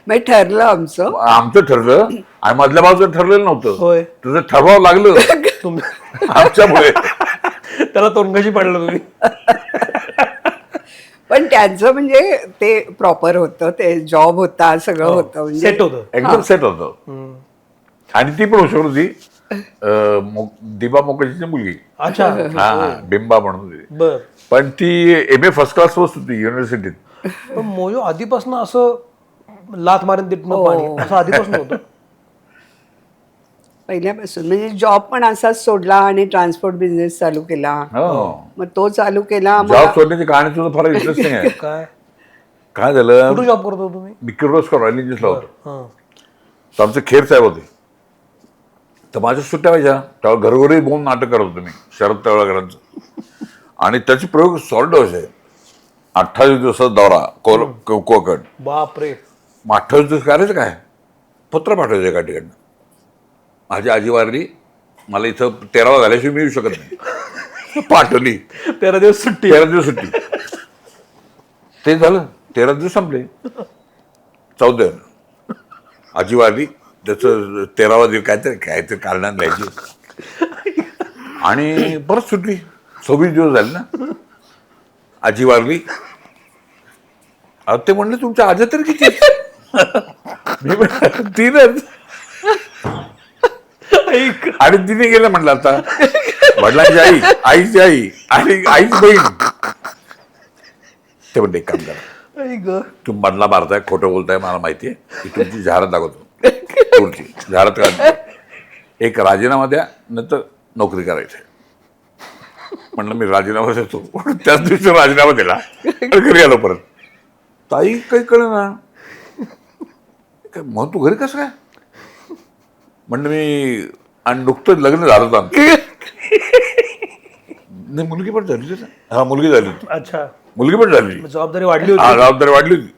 मग ठरलं आमचं. आमचं ठरलं आणि मधल्या भावाचं ठरलेलं नव्हतं. होय तुझं ठरवावं लागलं तुम्ही आमच्यामुळे. त्याला तोंडकशी पाडलं तुम्ही. पण त्यांचं म्हणजे ते प्रॉपर होतं, ते जॉब होता, सगळं होतं म्हणजे सेट होतं. एकदम सेट होतं. आणि ती पण हुशार होती. दिबा मोकळीची मुलगी अच्छा हा बिंबा म्हणून होती. बर पण ती MA फर्स्ट क्लास होती युनिव्हर्सिटीत. पण मोजो आधीपासून असं लाथ मारून देत पाणी असं आधीपासून होतं. पहिल्यापासून म्हणजे जॉब पण असाच सोडला आणि ट्रान्सपोर्ट बिझनेस चालू केला. हो मग तो चालू केला. जॉब सोडण्याची कहाणी तुझं फार इंटरेस्टिंग आहे. काय काय झालं कुठं जॉब करत होता तुम्ही. मी किर्लोस्कर रॉयल इंजिन्सला होतो. हां तर आमचे खेर साहेब होते. तर माझ्या सुट्ट्या व्हायच्या तेव्हा घरोघरी बोंब नाटक करत होतो मी शरद तळवकरांचं. आणि त्याचे प्रयोग सॉल्ड व्हायचे. 28 दिवसाचा दौरा कोकण. बापरे 28 दिवस करायचं काय पत्र पाठवायचं एका ठिकाणी. माझी आजी वारली मला इथं 13 झाल्याशिवाय मी येऊ शकत नाही. पाठवली 13 दिवस सुट्टी. 13 दिवस सुट्टी. ते झालं 13 दिवस संपले. 14 आजी वारली त्याचं 13वा दिवस काहीतरी कारणाने लिहायची आणि परत सुटली. 26 दिवस झाले ना आजी वारली. ते म्हणले तुमच्या आजी तरी किती. मी म्हणलं 3च. आणि तिने गेलं म्हणलं आता वडिलांची आई आईची आई आणि आईची बहीण. ते म्हणते एक काम करा तुम्ही मधला मारताय खोटं बोलताय मला माहितीये की तुमची जाहिरात दाखवतो तुमची जाहिरात काढतो. एक राजीनामा द्या नंतर नोकरी करायची. म्हणलं मी राजीनामा देतो. त्याच दिवशी राजीनामा दिला आणि घरी आलो परत. ताई काही कळलं ना मग तू घरी कसं काय म्हणलं मी आणि नुकतं लग्न झालं होतं आमचं. नाही मुलगी पण झाली होती. हा मुलगी झाली होती. अच्छा मुलगी पण झाली. जबाबदारी वाढली हा होती. जबाबदारी वाढली होती.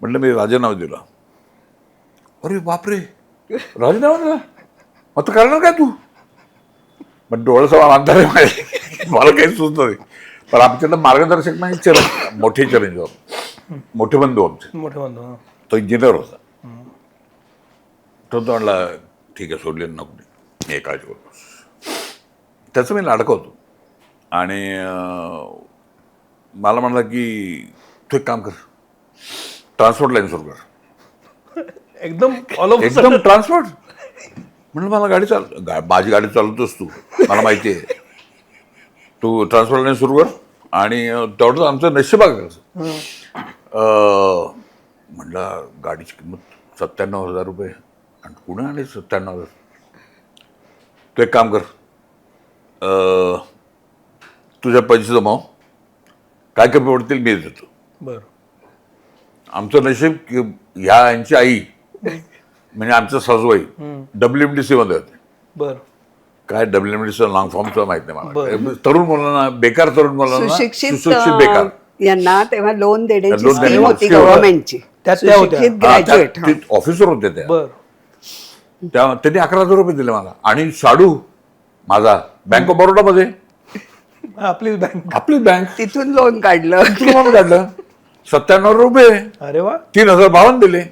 म्हणलं मी राजीनामा दिला. अरे बापरे राजीनामा दिला मग तू करणार काय तू. पण डोळ्यासमोर अंधार आहे माझे. मला काही सुचत नाही. पण आमच्याकडे मार्गदर्शक नाही चरण मोठे चिरंजीव मोठे बंधू आमचे. मोठे बंधू तो इंजिनियर होता. तो म्हणला ठीक आहे सोडली नोकरी मी काळजी करतो. त्याचं मी लाडकं होतो. आणि मला म्हणला की तू एक काम कर ट्रान्सपोर्ट लाईन सुरू कर. एकदम ऑल ओव्हर एकदम ट्रान्सपोर्ट. म्हणलं मला गाडी माझी गाडी चालवतोस तू मला माहिती आहे. तू ट्रान्सपोर्ट लाईन सुरू कर आणि तेवढंच आमचं नशीब करायचं. म्हणलं गाडीची किंमत 97,000 रुपये आणि कुणा आले 97,000. तू एक काम कर तुझ्या पैसे जमाव काय कमी पडतील मी देतो. बर आमचं नशीब की यांची आई म्हणजे आमचं सासूबाई WMDC मध्ये होते. बर काय WMDC लॉंग फॉर्मचं माहित नाही मला. तरुण मुलांना बेकार तरुण मुलांना सुशिक्षित बेकार यांना तेव्हा लोन देण्याची लोन स्कीम देण्याची होती scheme होती. गव्हर्नमेंटची. त्यात त्या होत्या. सुशिक्षित ग्रॅज्युएट. ऑफिसर होते त्या. बर त्यांनी 11,000 रुपये दिले मला. आणि शाडू माझा बँक ऑफ बरोडामध्ये आपली बँक. आपली बँक तिथून लोन काढलं. काढलं 97,000 रुपये. अरे वा 3,000 भावानं दिले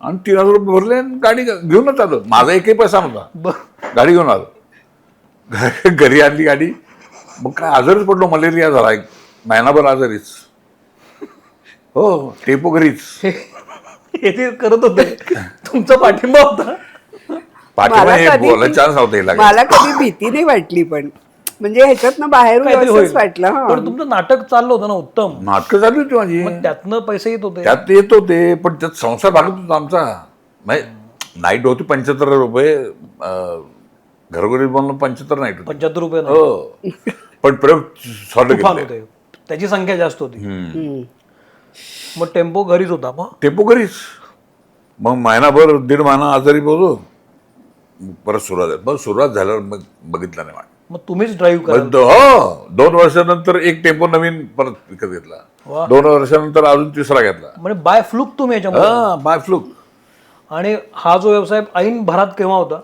आणि 3,000 रुपये भरले आणि गाडी घेऊनच आलो. माझा एकही पैसा नव्हता. बर गाडी घेऊन आलो. घरी आणली गाडी. मग काय आजारीच पडलो. मलेरिया झाला एक महिनाभर आजारीच. हो टेपो घरीच. हे ते करत होते, तुमचा पाठिंबा होता. पाठिंबा मला हे कधी- बोलायला चान्स नव्हता हिला. मला कधी भीती नाही वाटली, पण म्हणजे ह्याच्यातनं बाहेरून काहीतरी असंच होईल. वाटलं. हा पण तुमचं नाटक चाललं होतं ना उत्तम, नाटकं चालू होती माझी, मग त्यातनं पैसे येत होते. त्यात येत होते, पण त्यात संसार भागत होता आमचा. म्हणजे नाईट होती 75 रुपये, घरोघरी बोलणं 75 नाईट होती. 75 रुपये नाही. हो पण प्रयोग सॉल्व तुफान केले. होते, त्याची संख्या जास्त होती. मग टेम्पो घरीच होता. मग टेम्पो घरीच. मग महिनाभर 1.5 महिना आजारी पडलो, परत सुरुवात आहे. मग सुरुवात झाल्यावर मग बघितलं नाही. मग तुम्हीच ड्राईव्ह करा. हो 2 वर्षानंतर एक टेम्पो नवीन परत विकत घेतला. वा. 2 वर्षानंतर अजून तिसरा घेतला. म्हणजे बाय फ्लूक तुम्ही याच्यामध्ये. हा बाय फ्लूक. आणि हा जो व्यवसाय ऐन भरात केव्हा होता?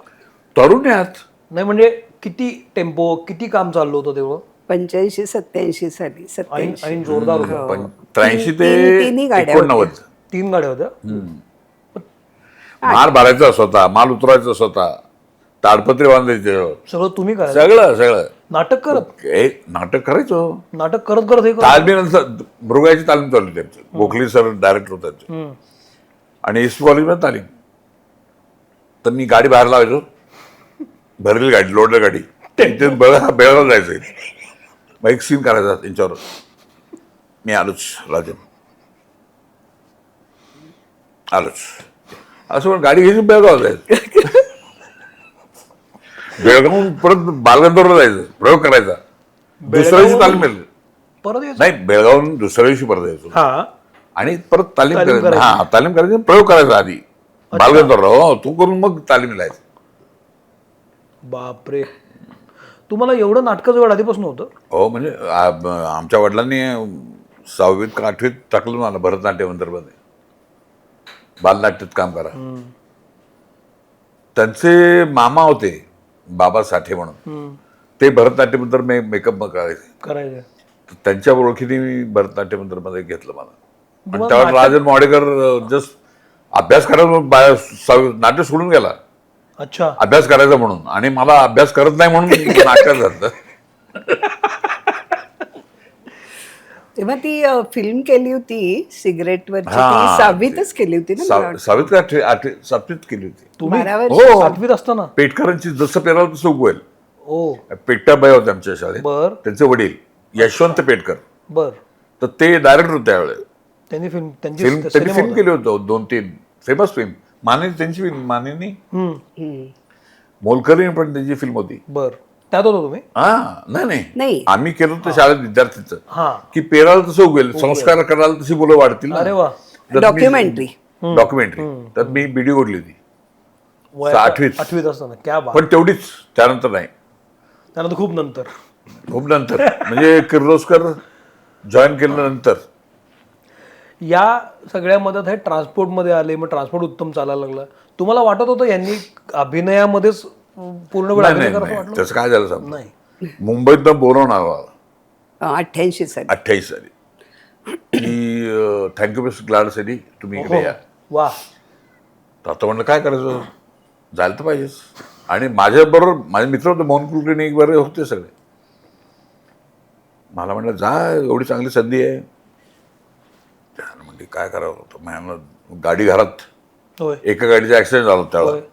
तरुण्यात नाही म्हणजे किती टेम्पो, किती काम चाललं होतं तेव्हा? 85-87 साली. ऐन 87. ऐन जोरदार होतं. 83 ते तिन्ही गाड्या 89. 3 गाड्या होत्या. माल भरायचा स्वतः, माल उतरायचा स्वतः, ताडपत्री बांधायचे, सगळं तुम्ही करायचं. सगळं नाटक करत एक नाटक करायचो. नाटक करत करत हे करत. तालमीनंतर मृगाची तालीम चालू त्यांची. गोखले सर डायरेक्टर होते त्यांचे. हम्म. आणि एस कॉलेजमध्ये तालीम. तर मी गाडी बाहेर लावायचो, भरलेली गाडी, लोडर गाडी, बेळगाव जायचं. मग एक सीन करायचा त्यांच्यावर, मी आलोच राजन, आलोच असं म्हणून गाडी घ्यायची, बेळगाव जायचं. बेळगावून परत बालगंधर्वला जायचं, प्रयोग करायचा. दुसऱ्या दिवशी तालीम मिळाली. परत यायचं. नाही, बेळगावून दुसऱ्या दिवशी परत यायचो हा आणि परत तालीम तालीम करायची. करायची. हा तालीम करायची, प्रयोग करायचा आधी बालगंधर्व. हो तू करून मग तालीम मिळायचं. बापरे, तुम्हाला एवढं नाटकाचं वेळ आधीपासून होतं? हो म्हणजे आमच्या वडिलांनी 6वीत का 8वीत टाकलं मला भरतनाट्य मंदिरमध्ये, बालनाट्यात काम करा. त्यांचे मामा होते बाबा साठे म्हणून, ते भरतनाट्य मंदिर मेकअप करायचे. करायचं. तर त्यांच्या ओळखीने मी भरतनाट्य मंदिरमध्ये घेतलं मला. आणि त्यावर राजन मॉडेकर जस्ट अभ्यास करायला नाट्य सोडून गेला, अच्छा. अभ्यास करायचा म्हणून, आणि मला अभ्यास करत नाही म्हणून नाटकात झालं. तेव्हा ती फिल्म केली होती सिगरेटवरची, हा. ती 6वीतच केली होती ना मला वाटतं. 7वीत का 7वीत केली होती. तुम्ही 12 वर्ष. हो 7वीत असताना? पेटकरांची जसं पेरावं तसं उगवेल. ओ पेटकाबाई होते आमच्या शाळेत. बर त्यांचे वडील यशवंत पेटकर, बर. तर ते डायरेक्टर होते त्यावेळेस. त्यांनी फिल्म त्यांनी सिनेमा फिल्म होता. केली होतं 2-3 फेमस फिल्म. माने त्यांची फिल्म, मानेनी हम्म. मोलकरी पण त्यांची फिल्म होती. बर, त्यात होतो तुम्ही? हा नाही नाही. आम्ही केलं होतं शाळेत विद्यार्थीचं, हा. की पेराला तसं उगवेल, संस्कार करायला तशी मुलं वाढतील. अरे वा. डॉक्युमेंटरी. डॉक्युमेंटरी. तर मी बीडी ओढली होती वयाच्या 8वीत. 8वीत असताना. क्या बात. पण तेवढीच, त्यानंतर नाही, त्यानंतर खूप नंतर. खूप नंतर म्हणजे किर्लोस्कर जॉईन केल्यानंतर. या सगळ्यामध्ये हे ट्रान्सपोर्टमध्ये आले, मग ट्रान्सपोर्ट उत्तम चालायला लागला. तुम्हाला वाटत होतं यांनी अभिनयामध्येच पूर्ण वेळ नाही अभिनय नाही करावं नाही, वाटलं? त्याचं काय झालं सांग. नाही. मुंबईतनं बोलवून आला 88 साली. 28 साली, की थँक्यू मिस्टर ग्लाडसाठी तुम्ही इकडे या. वा. तर आता म्हणलं काय करायचं, जायला तर पाहिजेच. आणि माझ्याबरोबर माझे मित्र होते, मोहन कुलकर्णी एक बरे होते सगळे. मला म्हटलं जा, एवढी चांगली संधी आहे. त्यानं म्हणजे काय करावं होतं, म्हणलं गाडी घरात, होय एका गाडीचा ॲक्सिडेंट झाला होता त्यावेळेला. होय.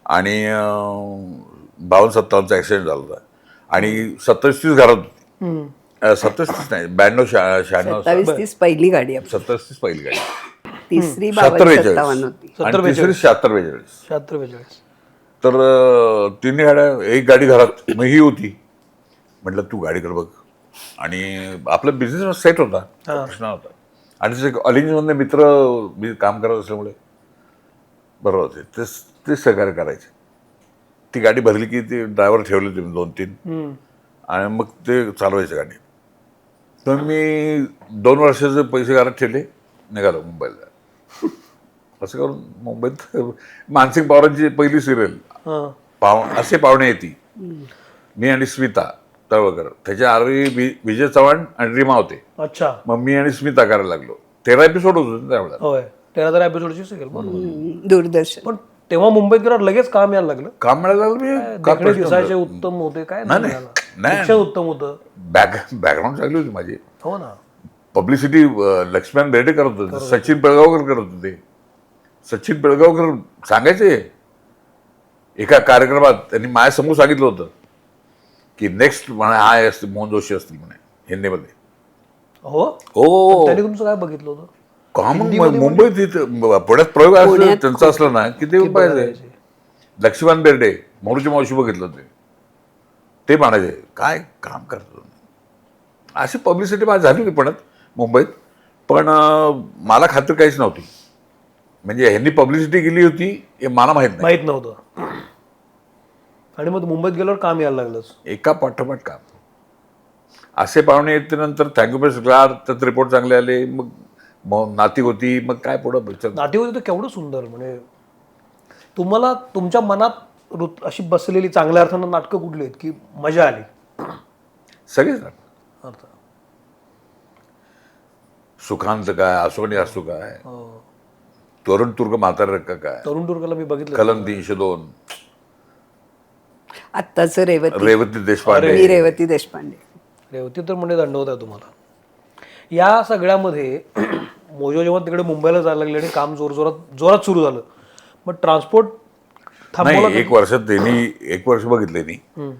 आणि 52-57चा ॲक्सिडेंट झाला होता. आणि 27-30 घरात होती. 27-30 नाही, 92-96 27-30 पहिली गाडी आपली. 27-30 पहिली गाडी. तिसरी 70-42 52-57 होती. आणि तिसरी 76-42. 76-42. तर तिन्ही गाड्या, एक गाडी घरात, मग ही होती. म्हटलं तू गाडी कर बघ. आणि आपला बिझनेस सेट होता, प्रश्न होता. आणि त्याचे अलिंजमधले मित्र मी काम करत असल्यामुळे बरोबर होते, ते सहकार्य करायचे. ती गाडी भरली की ते ड्रायव्हर ठेवले तुम्ही 2-3, आणि मग ते चालवायचे गाडी. तर मी 2 वर्षाचे पैसे घरात ठेवले, निघालो मुंबईला. असं करून मुंबईत मानसिंग पवारांची पहिली सिरियल असे पाहुणे येते, मी आणि स्मिता तळवकर, त्याच्या आधी विजय चव्हाण आणि रीमा होते. अच्छा. मग मी आणि स्मिता करायला लागलो. 13 एपिसोड होतो त्यावेळेला. होय, 13 एपिसोडची सिरियल. बरोबर. दूरदर्शन. पण तेव्हा मुंबईत गेल्यावर लगेच काम यायला लागलं. काम मिळायला लागलं मी का देखणे प्रश्न दिसायचे होता? उत्तम होते, काय नाही, नाही नाही. मिळालं. नाही. शिक्षण उत्तम होतं. बॅकग्राऊंड चांगली होती माझी. हो ना. पब्लिसिटी लक्ष्मण बेर्डे करत होते, सचिन पिळगावकर करत होते. सचिन पिळगावकर सांगायचे एका कार्यक्रमात, त्यांनी माझ्यासमोर सांगितलं होतं की नेक्स्ट म्हणे हा असतील मोहन जोशी असतील म्हणे हिंदीमध्ये. हो हो त्यांनी तुमचं काय बघितलं होतं? का मग मुंबईत इथं पुण्यात प्रयोग असला त्यांचा असला ना की ते पाहिजे. लक्ष्मण बेर्डे मोरूची मावशी बघितलं ते म्हणायचे काय काम करतो. अशी पब्लिसिटी माझी झाली होती पुण्यात मुंबईत, पण मला खात्री काहीच नव्हती. म्हणजे ह्यांनी पब्लिसिटी केली होती हे मला माहीत नव्हतं. आणि मग मुंबईत गेल्यावर काम यायला लागलंच एका पाठोपाठ काम. असे पाहुणे येतल्यानंतर थँक्यू बेस्ट ग्लार त्यात रिपोर्ट चांगले आले, मग नाती होती, मग काय पुढं नाती होती. तर केवढं सुंदर. म्हणजे तुम्हाला तुमच्या मनात अशी बसलेली चांगल्या अर्थानं नाटकं कुठली आहेत की मजा आली? सगळेच अर्थ सुखांत काय, असोनी असू काय, हो. तरुण तुर्क म्हातारा रक्का काय, तरुण टुरकाला मी बघितलं. कलम 302, आत्ताच रेवती देशपांडे. मी रेवती देशपांडे. रेवती तर म्हणजे दंडवत आहे तुम्हाला. या सगळ्यामध्ये मोजो जेव्हा तिकडे मुंबईला जायला लागले आणि काम जोरात सुरू झालं, मग ट्रान्सपोर्ट थांबवलं. नाही, 1 वर्षात त्यांनी 1 वर्ष बघितले नाही.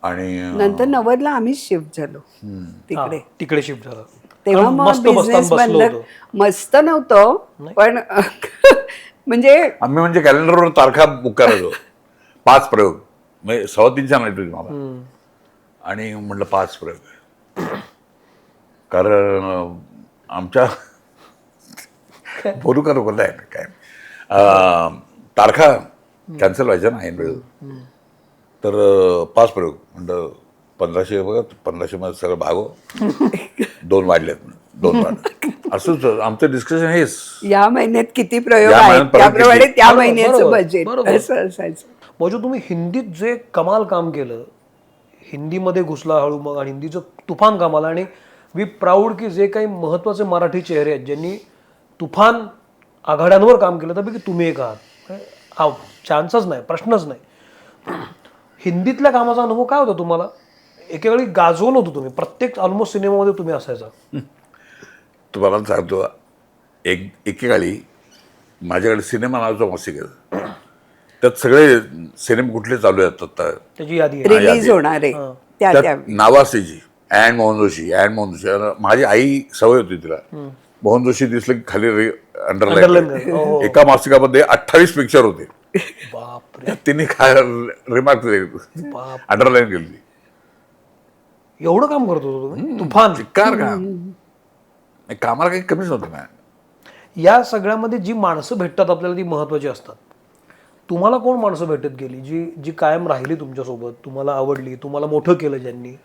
आणि नंतर 90ला आम्हीच शिफ्ट झालो तिकडे. तिकडे शिफ्ट झालं. तेव्हा कारण मग मस्त बिझनेस बसताना बसलो बंद. होतो. मस्त नव्हतं पण म्हणजे आम्ही म्हणजे कॅलेंडरवर तारखा बुक करायचो. 5 प्रयोग म्हणजे 3:15 नाईट होती मला, आणि म्हटलं 5 प्रयोग. कारण आमच्या बोलू का नको नाही काय तारखा कॅन्सल व्हायच्या ना ऐन वेळ. तर 5 प्रयोग म्हणलं 1500 बघा, 1500 मध्ये सगळं भागो. 2 वाढलेत, 2 वाढले. असंच आमचं डिस्कशन हेच. या महिन्यात किती प्रयोग या आहेत महिन्यात परत त्याप्रमाणे किती? त्या बरोबर, महिन्याचं बरोबर, बजेट बरोबर. असं असायचं. म्हणजे तुम्ही हिंदीत जे कमाल काम केलं, हिंदीमध्ये घुसला हळू, मग आणि हिंदीचं तुफान काम आलं. आणि वी प्राऊड की जे काही महत्त्वाचे मराठी चेहरे आहेत ज्यांनी तुफान आघाड्यांवर काम केलं, त्यापैकी तुम्ही एक आहात. हा चान्सच नाही, प्रश्नच नाही. हिंदीतल्या कामाचा अनुभव काय होता तुम्हाला? एकेकाळी गाजवून होतो तुम्ही, प्रत्येक ऑलमोस्ट सिनेमामध्ये तुम्ही असायचा. तुम्हाला सांगतो, एकेकाळी माझ्याकडे सिनेमा नावाचा मासिक आहे. त्यात सगळे सिनेमे कुठले चालू आहेत आता त्याची यादी आहे. रिलीज होणारे त्या त्यात नावं असायची अँड मोहन जोशी, अँड मोहन जोशी. आणि माझी आई सवय होती तिला, मोहन जोशी दिसलं की खाली अंडरलाईन. Underline. हो. एका मासिकामध्ये 28 पिक्चर होते. बापरे, त्यात तिने काय रिमार्क बाप. अंडरलाईन केली. एवढं काम करत होतो तुम्ही तुफान. चिक्कार का कामाला काही कमीच नव्हतं ना. या सगळ्यामध्ये जी माणसं भेटतात आपल्याला ती महत्वाची असतात. तुम्हाला कोण माणसं भेटत गेली जी जी कायम राहिली तुमच्यासोबत, तुम्हाला आवडली, तुम्हाला मोठं केलं ज्यांनी?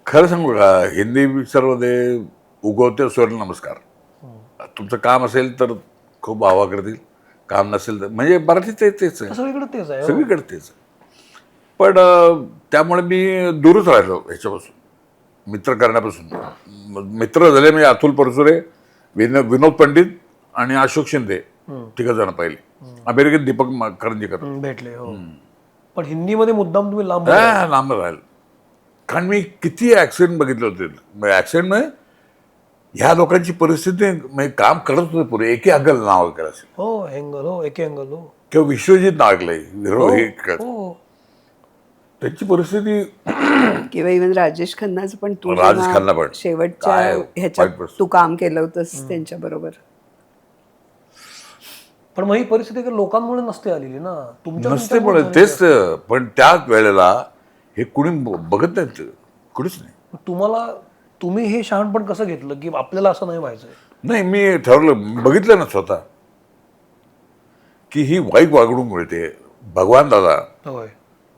खरं सांगू का, हिंदी पिक्चरमध्ये उगवते सूर्य नमस्कार. तुमचं काम असेल तर खूप वाह करतील, काम नसेल तर म्हणजे मराठीत तेच आहे, सगळीकडे तेच आहे. सगळीकडे तेच. पण त्यामुळे मी दूरच राहिलो ह्याच्यापासून, मित्र करण्यापासून. मित्र झाले म्हणजे अतुल परचुरे, विनोद पंडित आणि अशोक शिंदे, 3 जण पहिले. अमेरिकेत दीपक करंजीकर भेटले. हो. पण हिंदीमध्ये मुद्दाम तुम्ही लांब लांब राहील. कारण मी किती ऍक्सिडेंट बघितले होते. ऍक्सिडेंट म्हणजे ह्या लोकांची परिस्थिती, म्हणजे काम करत होते पुरे. एके अगल नाव करायचं, हो, एंगल हो, एके एंगल हो, किंवा विश्वजित नागले हिरो, हे हो. त्यांची परिस्थिती. किंवा इव्हन राजेश खन्नाचं पण तू राजेश जेव्हा खन्ना पण. शेवटच्या काय ह्याच्यात वाईट परिस्थिती. तू काम केलं होतंस त्यांच्या बरोबर. पण मग ही परिस्थिती काही लोकांमुळे नसते आलेली ना, नसते. पण तेच, पण त्याच वेळेला हे कुणी बघत नाहीत, कुणीच नाही. तुम्ही हे शहाणपण कसं घेतलं की आपल्याला असं नाही व्हायचंय? नाही, मी ठरवलं, बघितलं ना स्वतः की ही वाईट वागणूक मिळते. भगवान दादा होय,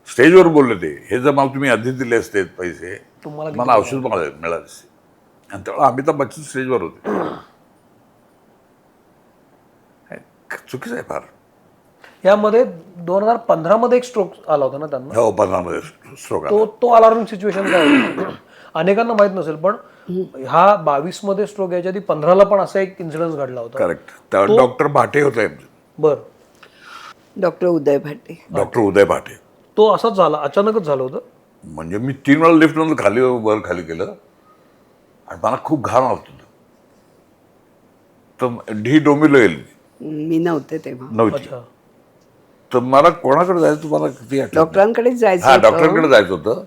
स्टेजवर बोलले ते, हे जर मला तुम्ही आधी दिले असते पैसे, तुम्हाला मला औषध मिळाले असते. आणि तेव्हा अमिताभ बच्चन स्टेजवर होते. चुकीचं आहे फार. यामध्ये 2015 मध्ये एक स्ट्रोक आला होता ना त्यांना. हो, 15 मध्ये स्ट्रोक आला. तो अलार्मिंग सिच्युएशन काय होतं? अनेकांना माहित नसेल, पण हा 22 मध्ये स्ट्रोक याच्या आधी 15ला पण असा एक इन्सिडेंट घडला होता. करेक्ट. त्यावेळी डॉक्टर भाटे होते, बर, डॉक्टर उदय भाटे. डॉक्टर उदय भाटे. तो असाच झाला, अचानकच झालं होतं. म्हणजे मी 3 वेळा लिफ्ट मधून खाली वर खाली केलं आणि मला खूप घाम आवत होतं. तर ढी डोंबिवली गेली मी नव्हते तेव्हा. नव्हती. अच्छा. तर मला कोणाकडे जायचं तुम्हाला किती आठवत नाही. डॉक्टरांकडेच जायचं हा होतं. डॉक्टरांकडे जायचं होतं.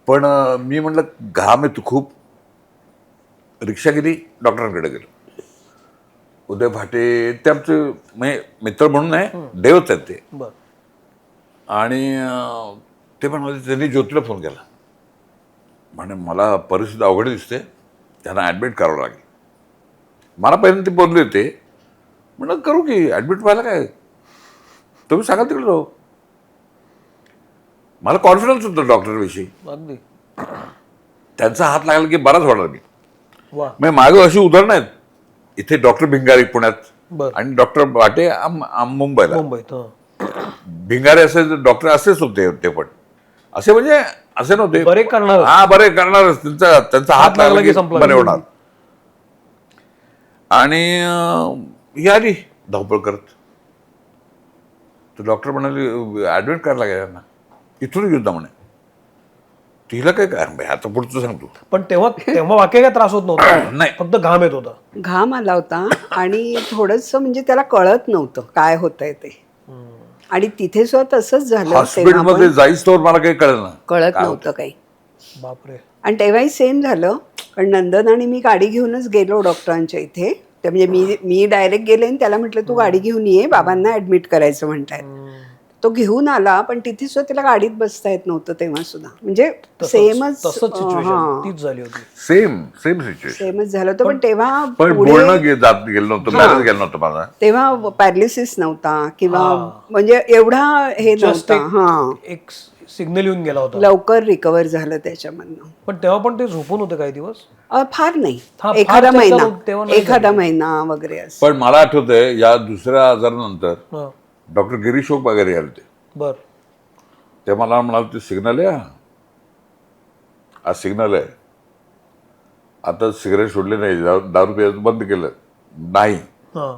पण मी म्हटलं घाम येतो खूप. रिक्षा गेली, डॉक्टरांकडे गेलो. उदय भाटे ते आमचे म्हणजे मित्र म्हणून आहे, देवच आहेत ते. बर. आणि ते पण त्यांनी ज्योतीला फोन केला, म्हणे मला परिस्थिती अवघड दिसते, त्यांना ॲडमिट करावं लागेल. मला पहिल्यांदा ते बोलले होते, म्हणलं करू की ॲडमिट व्हायला काय, तुम्ही सांगा तिकडे राहू. मला कॉन्फिडन्स होतं डॉक्टरविषयी. अगदी. त्यांचा हात लागला की बराच होणार मी. वा. म्हणजे मागं अशी उदाहरणं आहेत. इथे डॉक्टर भिंगारे पुण्यात बर. आणि डॉक्टर भाटे मुंबईला. मुंबईत. भिंगारे असे डॉक्टर असेच होते ते पण. असे म्हणजे असे नव्हते, बरे करणार. हा बरे करणारच. त्यांचा हात लागला की संपला. बरे होणार. आणि ही आली धावपळ करत. तर डॉक्टर म्हणाले ऍडमिट करायला लागेल यांना, इथून घेऊन जा म्हणे. तिला काय काय आता पुढचं सांगतो. पण तेव्हा वाक्य काय त्रास होत नव्हता. नाही. फक्त घाम येत होता. घाम आला होता आणि थोडंसं म्हणजे त्याला कळत नव्हतं काय होतंय ते. आणि तिथे सुद्धा तसंच झालं. तेव्हा हॉस्पिटलमध्ये जाईच तर मला काही कळलं ना, कळत नव्हतं काही. बापरे. आणि तेव्हाही सेम झालं. कारण नंदन आणि मी गाडी घेऊनच गेलो डॉक्टरांच्या इथे. ते म्हणजे मी डायरेक्ट गेले आणि त्याला म्हटलं तू गाडी घेऊन ये, बाबांना ऍडमिट करायचं म्हणतायत. तो घेऊन आला, पण तिथे सुद्धा त्याला गाडीत बसता येत नव्हतं तेव्हा सुद्धा. म्हणजे सेमच तसंच सिच्युएशन तीच झाली होती. Same situation. सेमच झालं होतं. पण तेव्हा पण पुढे बोलणं जात गेलं नव्हतं, बॅलन्स गेलं नव्हतं माझा. तेव्हा पॅरालिसिस नव्हता किंवा म्हणजे एवढा हे Just नव्हता. एक सिग्नल येऊन गेला होता. लवकर रिकवर झालं त्याच्यामधनं. पण तेव्हा पण ते झोपून होते काही दिवस. फार नाही, फार एखादा त्याचा महिना, तेव्हा नाही एखादा महिना वगैरे असं. पण मला आठवतंय या दुसऱ्या आजारानंतर हा. डॉक्टर गिरीश ओक वगैरे आले होते. बर. ते मला म्हणाले, ते सिग्नल आहे हा सिग्नल आहे, आता सिगरेट सोडले नाही, दारू प्यायचं बंद केलं नाही हा.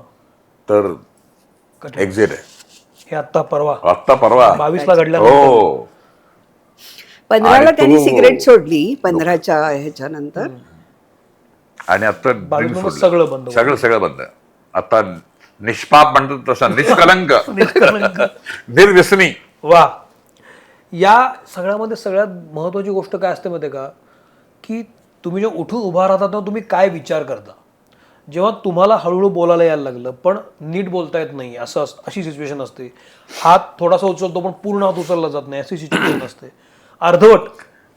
तर एक्झिट आहे. हे आत्ता परवा आत्ता परवा 22 ला घडल्या. हो. 15ला आणि त्यांनी तो- सिगरेट सोडली 15च्या ह्याच्यानंतर. आणि आता 22 drink मध्ये सोडलं. सगळं बंद. सगळं बंद. आता निष्पाप म्हणतात तसं, निष्कलंक, निर्व्यसनी. वा. या सगळ्यामध्ये सगळ्यात महत्वाची गोष्ट काय असते माहिती का, की तुम्ही जेव्हा उठून उभा राहता तेव्हा तुम्ही काय विचार करता. जेव्हा तुम्हाला हळूहळू बोलायला यायला लागलं पण नीट बोलता येत नाही अशी सिच्युएशन असते. हात थोडासा उचलतो पण पूर्ण हात उचलला जात नाही अशी सिच्युएशन असते. अर्धवट.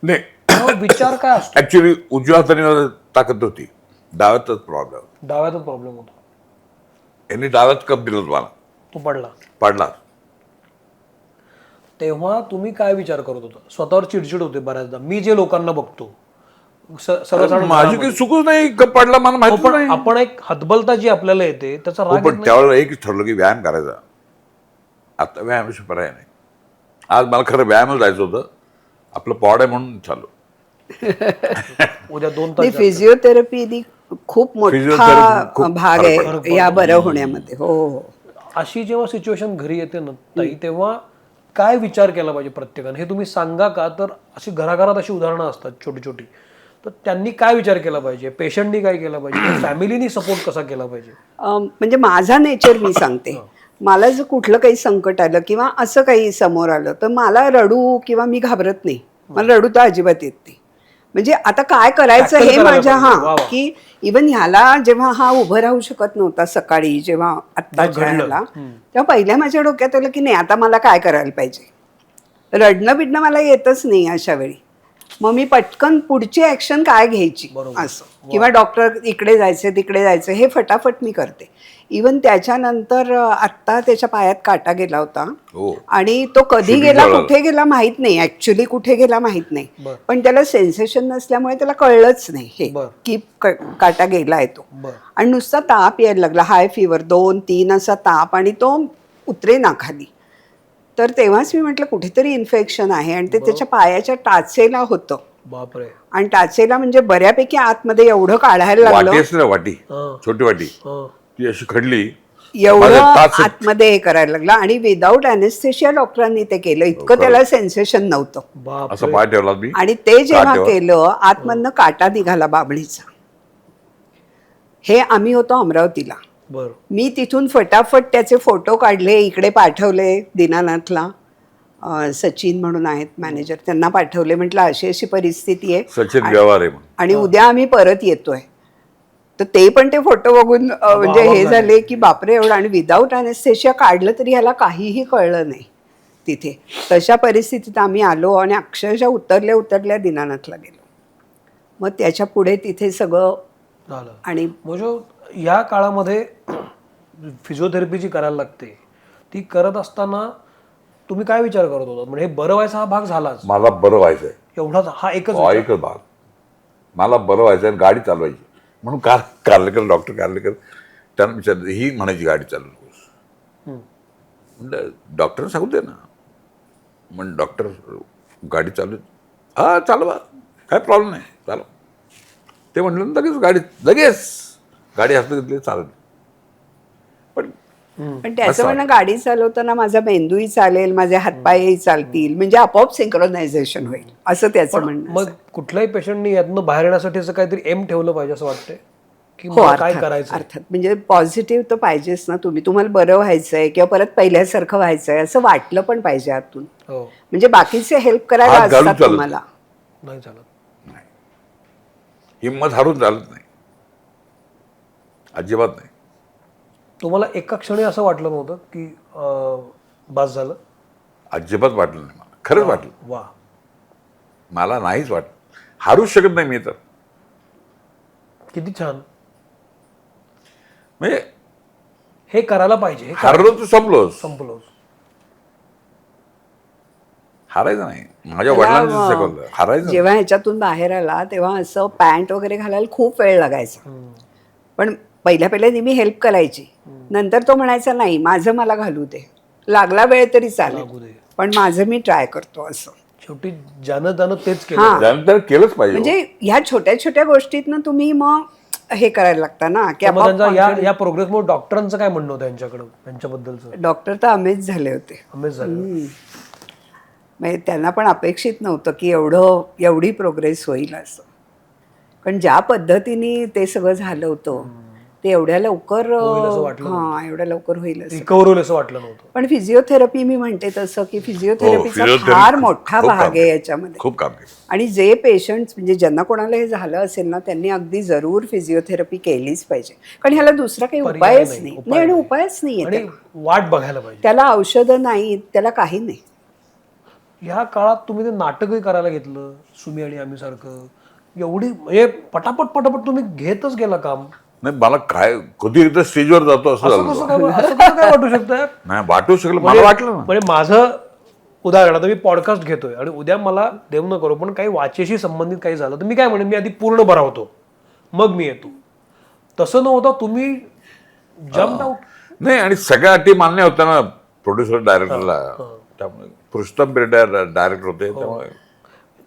नाही, तेव्हा विचार काय असतो. ऍक्च्युली उजव्या हाताने मला ताकद होती, डाव्यातच प्रॉब्लेम. डाव्यातच प्रॉब्लेम होता. यांनी डाव्यात कप दिलं मला, तो पडला. पडला. तेव्हा तुम्ही काय विचार करत होता. स्वतःवर चिडचिड होते बऱ्याचदा. मी जे लोकांना बघतो सर्वसाधारण माझी काही चुकच नाही, कप पडला मला माहिती पण नाही. आपण एक हतबलता जी आपल्याला येते त्याचा हो, राग पण त्यावेळेला एकच ठरलं की व्यायाम करायचा. आता व्यायामाशी पर्याय नाही. आज मला खरं व्यायामाला जायचं होतं, आपलं पॉड आहे म्हणून चालू. उद्या 2 नाही, तास फिजिओथेरपी खूप मोठा फिजिओथेरपी खूप भाग फरक आहे या बरं होण्यामध्ये. हो. अशी जेव्हा सिच्युएशन घरी येते ना ताई, तेव्हा काय विचार केला पाहिजे प्रत्येकाने हे तुम्ही सांगा का. तर अशी घराघरात अशी उदाहरणं असतात छोटी छोटी. तर त्यांनी काय विचार केला पाहिजे, पेशंटनी काय केला पाहिजे, फॅमिलीनी सपोर्ट कसा केला पाहिजे. म्हणजे माझा नेचर मी सांगते. मला जर कुठलं काही संकट आलं किंवा असं काही समोर आलं तर मला रडू किंवा मी घाबरत नाही. मला रडू तर अजिबात येत नाही. म्हणजे आता काय करायचं हे माझ्या की इवन ह्याला जेव्हा हा उभं राहू शकत नव्हता सकाळी, जेव्हा आत्ताच्या ह्याला, तेव्हा पहिल्या माझ्या डोक्यात आलं की नाही आता मला काय करायला पाहिजे. रडणं बिडणं मला येतच नाही अशा वेळी. मग मी पटकन पुढची ऍक्शन काय घ्यायची असं, किंवा डॉक्टर इकडे जायचं तिकडे जायचं हे फटाफट मी करते. इवन त्याच्यानंतर आत्ता त्याच्या पायात काटा गेला होता आणि तो कधी गेला कुठे गेला माहित नाही. ऍक्च्युली कुठे गेला माहित नाही, पण त्याला सेन्सेशन नसल्यामुळे त्याला कळलंच नाही हे की काटा गेलाय तो. आणि नुसता ताप यायला लागला, हाय फिवर 2-3 असा ताप, आणि तो उतरे ना खाली. तर तेव्हाच मी म्हटलं कुठेतरी इन्फेक्शन आहे. आणि ते त्याच्या पायाच्या टाचेला होतं. बापरे. आणि टाचेला म्हणजे बऱ्यापैकी आतमध्ये एवढं काढायला लागलं, वाटी छोटी वाटी ती अशी खडली, एवढं आतमध्ये हे करायला लागलं. आणि विदाऊट अॅनेस्थेशिया डॉक्टरांनी ते केलं. इतकं त्याला सेन्सेशन नव्हतं. असं पाय ठेवला मी. आणि ते जेव्हा केलं आतमधनं काटा निघाला बाबळीचा. हे आम्ही होतो अमरावतीला बरं. मी तिथून फटाफट त्याचे फोटो काढले, इकडे पाठवले दीनानाथला. सचिन म्हणून आहेत मॅनेजर, त्यांना पाठवले. म्हटलं अशी अशी परिस्थिती आहे सचिन व्यवहार आहे म्हणून. आणि उद्या आम्ही परत येतोय. तर ते पण ते फोटो बघून म्हणजे हे झाले की बापरे एवढं. आणि विदाऊट अनेस्थेशिया काढलं तरी ह्याला काहीही कळलं नाही तिथे. तशा परिस्थितीत आम्ही आलो आणि अक्षरशः उतरल्या दीनानाथला गेलो. मग त्याच्या पुढे तिथे सगळं झालं. आणि म्हणजे या काळामध्ये फिजिओथेरपी जी करायला लागते ती करत असताना तुम्ही काय विचार करत होता? म्हणजे हे बरं व्हायचा हा भाग झालाच, मला बरं व्हायचंय, एवढाच हा एकच एकच भाग. मला बरं व्हायचं आणि गाडी चालवायची. म्हणून कार्लेकर, डॉक्टर कार्लेकर त्यांना विचारलं, ही म्हणायची गाडी चालवू नकोस. म्हणलं डॉक्टर सांगू दे ना. म्हण डॉक्टर गाडी चालू, हा चालवा, काय प्रॉब्लेम नाही, चालव. ते म्हणलं लगेच गाडी हातात घेतली, चालत. पण त्याचं म्हणणं गाडी चालवताना माझा मेंदूही चालेल, माझे हातपायही चालतील, म्हणजे आपोआप सिंक्रोनायझेशन होईल, असं त्याचं म्हणणं. मग कुठल्याही पेशंटनी यातनं बाहेर येण्यासाठी असं काहीतरी एम ठेवलं पाहिजे असं वाटतंय की हो, मला काय करायचं. अर्थात. म्हणजे पॉझिटिव्ह तर पाहिजेच ना. तुम्हाला बरं व्हायचंय किंवा परत पहिल्यासारखं व्हायचंय असं वाटलं पण पाहिजे आतून. हो, म्हणजे बाकीचे हेल्प करायला हात घालून असतात चालत तुम्हाला. नाही चालत. हिंमत हारून चालत नाही, अजिबात नाही. तुम्हाला एका क्षणी असं वाटलं नव्हतं की बस झालं? अजिबात वाटलं नाही मला, खरंच वाटलं. वा, मला नाहीच वाटलं, हारूच शकत नाही मी तर. किती छान. म्हणजे हे करायला पाहिजे. हारलो तर संपलोच. संपलो. हारायचं नाही. माझ्या वडिलांनी शिकवलं, हारायचं नाही. जेव्हा ह्याच्यातून बाहेर आला तेव्हा असं पॅन्ट वगैरे घालायला खूप वेळ लागायचा. पण पहिल्या नेहमी हेल्प करायची. नंतर तो म्हणायचा नाही, माझं मला घालू दे, लागला वेळ तरी लागू चालेल, दे. पण माझं मी ट्राय करतो. असं शेवटी ज्यानं त्यानं तेच केलं. हां. त्यानंतर केलंच पाहिजे. म्हणजे ह्या छोट्या छोट्या गोष्टीतनं तुम्ही मग हे करायला लागता ना की मग त्यांचा आपोआप या प्रोग्रेसमुळे डॉक्टरांचं काय म्हणणं होतं यांच्याकडं, त्यांच्याबद्दलचं? डॉक्टर तर अमेज झाले होते. अमेज झालं. म्हणजे त्यांना पण अपेक्षित नव्हतं की एवढी प्रोग्रेस होईल असं. कारण ज्या पद्धतीने ते सगळं झालं होतं ते एवढ्या लवकर असं वाटलं एवढ्या लवकर होईल असं. रिकव्हर होईल असं वाटलं नव्हतं. पण फिजिओथेरपी मी म्हणते तसं की फिजिओथेरपीचा physiotherapy फार मोठा खूप भाग काम आहे याच्यामध्ये. खूप काम केलं. आणि जे पेशंट्स म्हणजे ज्यांना कोणाला हे झालं असेल ना त्यांनी अगदी जरूर फिजिओथेरपी केलीच पाहिजे. कारण ह्याला दुसरा काही पर्याय उपायच नाही, नाही. उपाय आणि नाही. उपायच नाही आणि आहे. वाट बघायला पाहिजे. त्याला औषधं नाहीत, त्याला काही नाही. ह्या काळात तुम्ही ते नाटकही करायला घेतलं, सुमी आणि आम्ही सारखं. एवढी म्हणजे पटापट तुम्ही घेतच गेला काम. नाही, मला काय कधी एकदा स्टेजवर जातो असं असं झालं. कसं काय वाटू शकतं? नाही वाटू शकलं, मला वाटलं ना. म्हणजे माझं उदाहरण, आता मी पॉडकास्ट घेतोय आणि उद्या मला देव न करो पण काही वाचेशी संबंधित काही झालं तर मी काय म्हणेन, मी आधी पूर्ण भरावतो मग मी येतो. तसं नव्हतं, तुम्ही जम्प आउट. नाही, आणि सगळ्या अटी मान्य होत्या ना प्रोड्युसर डायरेक्टरला. त्यामुळे पुरुषोत्तम बिर्डे डायरेक्टर होते. त्यामुळे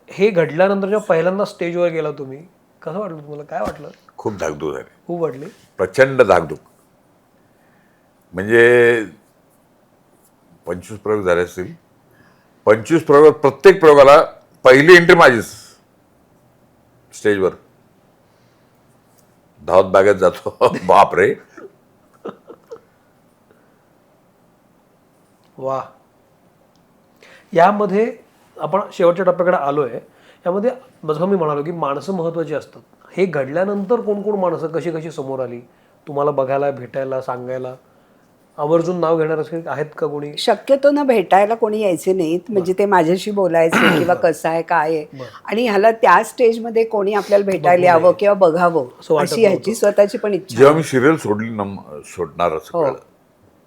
हे घडल्यानंतर जेव्हा पहिल्यांदा स्टेजवर गेला तुम्ही, कसं वाटलं तुम्हाला? काय वाटलं? खूप धाकधूक झाली, खूप वाटली. प्रचंड धाकधूक. म्हणजे 25 प्रयोग झाले असतील. 25 प्रयोग, प्रत्येक प्रयोगाला पहिली एंट्री माझीच. स्टेजवर धावत बागेत जातो. बाप रे. वा. यामध्ये आपण शेवटच्या टप्प्याकडे आलोय. यामध्ये जसं मी म्हणालो की माणसं महत्वाची असतात. हे घडल्यानंतर कोण कोण माणसं कशी कशी समोर आली तुम्हाला बघायला, भेटायला, सांगायला? आवर्जून नाव घेणार असेल आहेत का कोणी? शक्यतो ना भेटायला कोणी यायचे नाहीत. म्हणजे ते माझ्याशी बोलायचे किंवा कसं आहे काय आहे. आणि ह्याला त्या स्टेजमध्ये कोणी आपल्याला भेटायला यावं किंवा बघावं अशी ह्याची स्वतःची पण इच्छा. जेव्हा मी सिरियल सोडणार असं कळलं,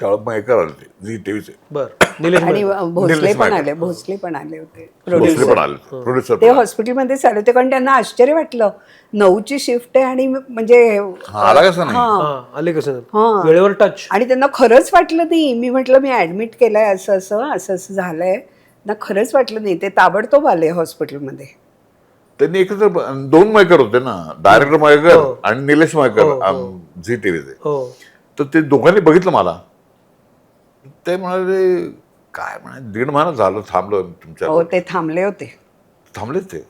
त्यावेळेला मग एका आले झी टीव्हीचे. बरं. निलेश आणि भोसले पण माहिती. आले, भोसले पण आले होते. दुसरे पण आले, प्रोड्युसर ते हॉस्पिटलमध्ये चालू होते. कारण त्यांना आश्चर्य वाटलं, 9ची शिफ्ट आहे आणि म्हणजे आला कसं नाही. आले कसं वेळेवर टच. आणि त्यांना खरंच वाटलं नाही. मी म्हटलं मी ऍडमिट केलंय, असं असं झालंय ना. खरंच वाटलं नाही. ते ताबडतोब आले हॉस्पिटलमध्ये. त्यांनी एकत्र 2 मयकर होते ना, डायरेक्टर मयकर आणि निलेश मयकर झी टीव्हीचे. हो. तर ते दोघांनी बघितलं मला. ते म्हणाले काय म्हणाले, 1.5 महिना झालं थांबलो तुमच्या. हो, ते थांबले होते. थांबलेच ते.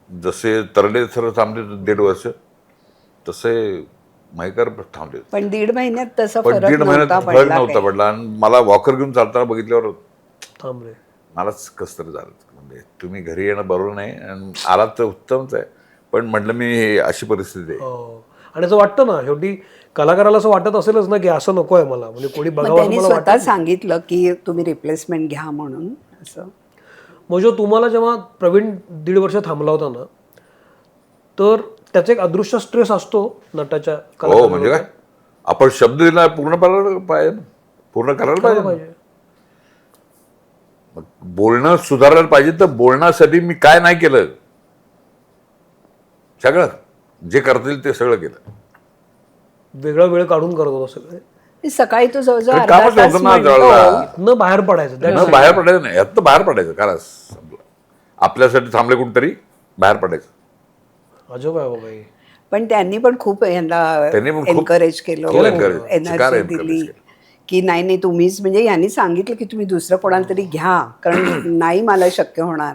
जसे तरडे सर थांबले 1.5 वर्ष, तसे मयेकर थांबले होते. पण 1.5 महिन्यात तसा पण फरक 1.5 महिन्यात नव्हता फरक पडला नव्हता काही. पडला आणि मला वॉकर घेऊन चालताना बघितल्यावर थांबले. मलाच कस तरी झालं. म्हणजे तुम्ही घरी येणं बरोबर नाही आणि आलात तर उत्तमच आहे, पण म्हटलं मी अशी परिस्थिती आहे. हो. आणि असं वाटतं ना शेवटी कलाकाराला असं वाटत असेलच ना की असं नको आहे मला, म्हणजे कोणी मग बघावं असं त्यांनी मला स्वतः वाटत. सांगितलं की तुम्ही रिप्लेसमेंट घ्या म्हणून असं. म्हणजे तुम्हाला जेव्हा प्रवीण 1.5 वर्ष थांबला होता ना, तर त्याचा एक अदृश्य स्ट्रेस असतो नटाच्या हो कलाकारावर. म्हणजे काय आपण शब्द दिला पूर्ण करायला पाहिजे ना. पूर्ण करायला पाहिजे ना. पाहिजे. मग बोलणं सुधारायला पाहिजे, तर बोलण्यासाठी मी काय नाही केलं, सगळं जे करता येईल ते सगळं केलं. वेगळा वेळ काढून करत होता सगळे. सकाळी तो जवळजवळ पण अर्धा कामच तास नव्हतं ना म्हणतो. जवळला. न बाहेर पडायचं त्या न बाहेर पडायचं नाही, यात बाहेर पडायचं. कारण आपल्यासाठी थांबले कोणतरी, बाहेर पडायचं. अजब आहे बाबा हे. पण त्यांनी पण खूप यांना त्यांनी पण खूप एनकरेज केलं, हो, encourage. चिकार एनर्जी encourage दिली केलं. की नाही नाही तुम्हीच, म्हणजे यांनी सांगितलं की तुम्ही दुसरं कोणाला तरी घ्या, कारण नाही मला शक्य होणार.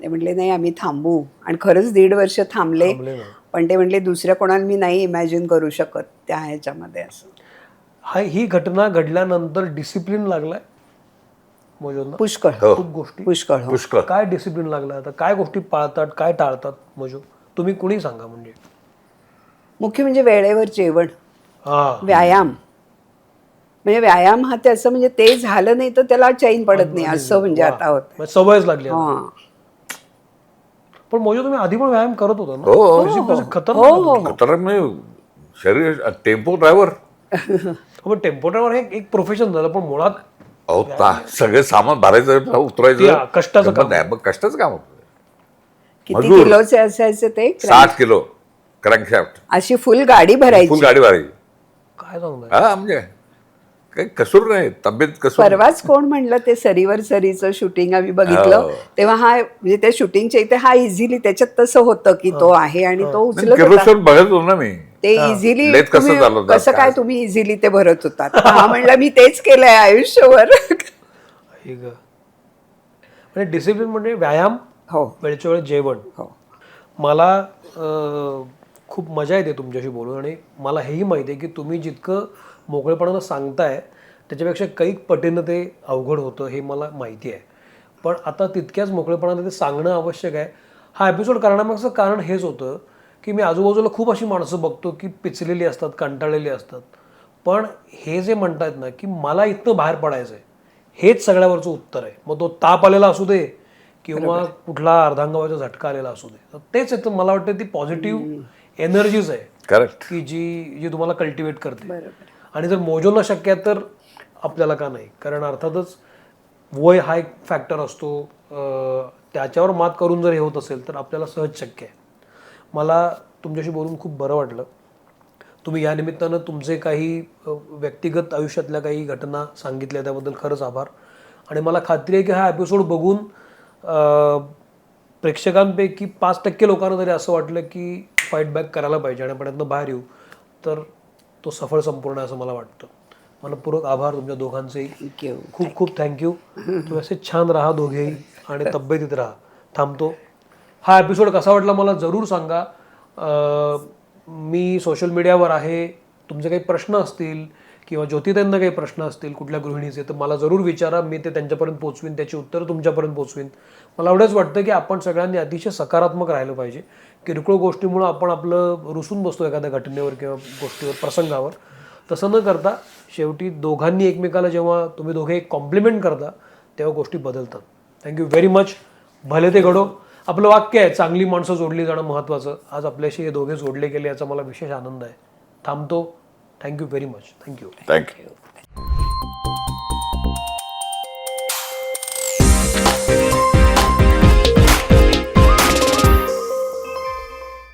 ते म्हटले नाही आम्ही थांबू, आणि खरंच 1.5 वर्ष थांबले. थांबले ना. पण ते म्हटले दुसऱ्या कोणाला मी नाही इमॅजिन करू शकत त्या ह्याच्यामध्ये असं. ही घटना घडल्यानंतर डिसिप्लिन लागलाय मोजूंना. पुष्कळ हो. खूप गोष्टी. पुष्कळ हो. पुष्कळ. काय डिसिप्लिन लागला आता, काय गोष्टी पाळतात, काय टाळतात मोजू, तुम्ही कुणी सांगा. म्हणजे मुख्य म्हणजे वेळेवर जेवण, हा व्यायाम. म्हणजे व्यायाम हा त्याचं म्हणजे ते झालं नाही तर त्याला चैन पडत नाही असं म्हणजे आता होत. म्हणजे सवयच लागली आता. हा. पण मोजू तुम्ही आधी पण व्यायाम करत होता ना. हो, हो. Physical हो, खतरनाक हो. खतरनाक म्हणजे शरीर टेम्पो ड्रायव्हर. पण टेम्पो ड्रायव्हर हे एक प्रोफेशन झालं, पण मुळात अहो सगळे सामान भरायचं ते उतरायचं. कष्टाचं काम. नाही, मग कष्टाचं काम होतं. किती मजूर. किलोचे असायचे ते? 60 किलो क्रँकशाफ्ट, अशी फुल गाडी भरायची. फुल गाडी भरायची. काय सांगताय. हा म्हणजे काही कसूर नाही, तब्येत कसूर. परवाच कोण म्हणलं ते सरीवर सरीचं शूटिंग आम्ही बघितलं, हो. तेव्हा हा म्हणजे त्या शूटिंगच्या इथे हा इझिली त्याच्यात तसं होतं की तो आहे आणि तो उचलत होता. किर्लोस्कर बघत होतो ना मी. ते इझिली लेत कसं झालं होतं, कसं काय काय? तुम्ही इझिली ते भरत होतात. हा म्हणला मी तेच केलंय आयुष्यभर. हे ग. म्हणजे डिसिप्लिन म्हणजे व्यायाम, हो वेळच्या वेळ जेवण. हो. मला खूप मजा येते तुमच्याशी बोलून, आणि मला हेही माहिती आहे की तुम्ही जितकं मोकळेपणानं सांगताय त्याच्यापेक्षा काही पटीनं ते अवघड होतं, हे मला माहिती आहे. पण आता तितक्याच मोकळेपणानं ते सांगणं आवश्यक आहे. हा एपिसोड करण्यामागचं कारण हेच होतं की मी आजूबाजूला खूप अशी माणसं बघतो की पिचलेली असतात, कंटाळलेली असतात, पण हे जे म्हणतायत ना की मला इथनं बाहेर पडायचं आहे, हेच सगळ्यावरचं उत्तर आहे. मग तो ताप आलेला असू दे किंवा कुठला अर्धांगवाचा झटका आलेला असू दे, तर तेच येतं. मला वाटतं ती पॉझिटिव्ह एनर्जीज आहे करेक्ट. की जी तुम्हाला कल्टिवेट करते. बरोबर. आणि जर मोजोना शक्य आहे तर आपल्याला का नाही, कारण अर्थातच वय हा एक फॅक्टर असतो. त्याच्यावर मात करून जर हे होत असेल तर आपल्याला सहज शक्य आहे. मला तुमच्याशी बोलून खूप बरं वाटलं. तुम्ही या निमित्तानं तुमचे काही व्यक्तिगत आयुष्यातल्या काही घटना सांगितल्या त्याबद्दल खरंच आभार. आणि मला खात्री आहे की हा एपिसोड बघून प्रेक्षकांपैकी 5% लोकांना जरी असं वाटलं की फाईट बॅक करायला पाहिजे आणि आपण यातनं बाहेर येऊ, तर तो सफळ संपूर्ण आहे असं मला वाटतं. मनपूर्वक आभार तुमच्या दोघांचेही. थँक्यू. खूप खूप थँक्यू. तुम्ही असे छान राहा दोघेही आणि तब्येतीत राहा. थांबतो. हा एपिसोड कसा वाटला मला जरूर सांगा. मी सोशल मीडियावर आहे. तुमचे काही प्रश्न असतील किंवा ज्योतिताईंना काही प्रश्न असतील कुठल्या गृहिणीचे, तर मला जरूर विचारा. मी ते त्यांच्यापर्यंत पोचवीन, त्याची उत्तरं तुमच्यापर्यंत पोचवीन. मला एवढंच वाटतं की आपण सगळ्यांनी अतिशय सकारात्मक राहिलं पाहिजे. किरकोळ गोष्टीमुळं आपण आपलं रुसून बसतो एखाद्या घटनेवर किंवा गोष्टीवर, प्रसंगावर. तसं न करता शेवटी दोघांनी एकमेकाला, जेव्हा तुम्ही दोघे एक कॉम्प्लिमेंट करता तेव्हा गोष्टी बदलतात. Thank you very much. भले ते घडो. आपलं वाक्य आहे, चांगली माणसं जोडली जाणं महत्त्वाचं. आज आपल्याशी हे दोघे जोडले गेले याचा मला विशेष आनंद आहे. थांबतो. Thank you very much. Thank you. Thank you.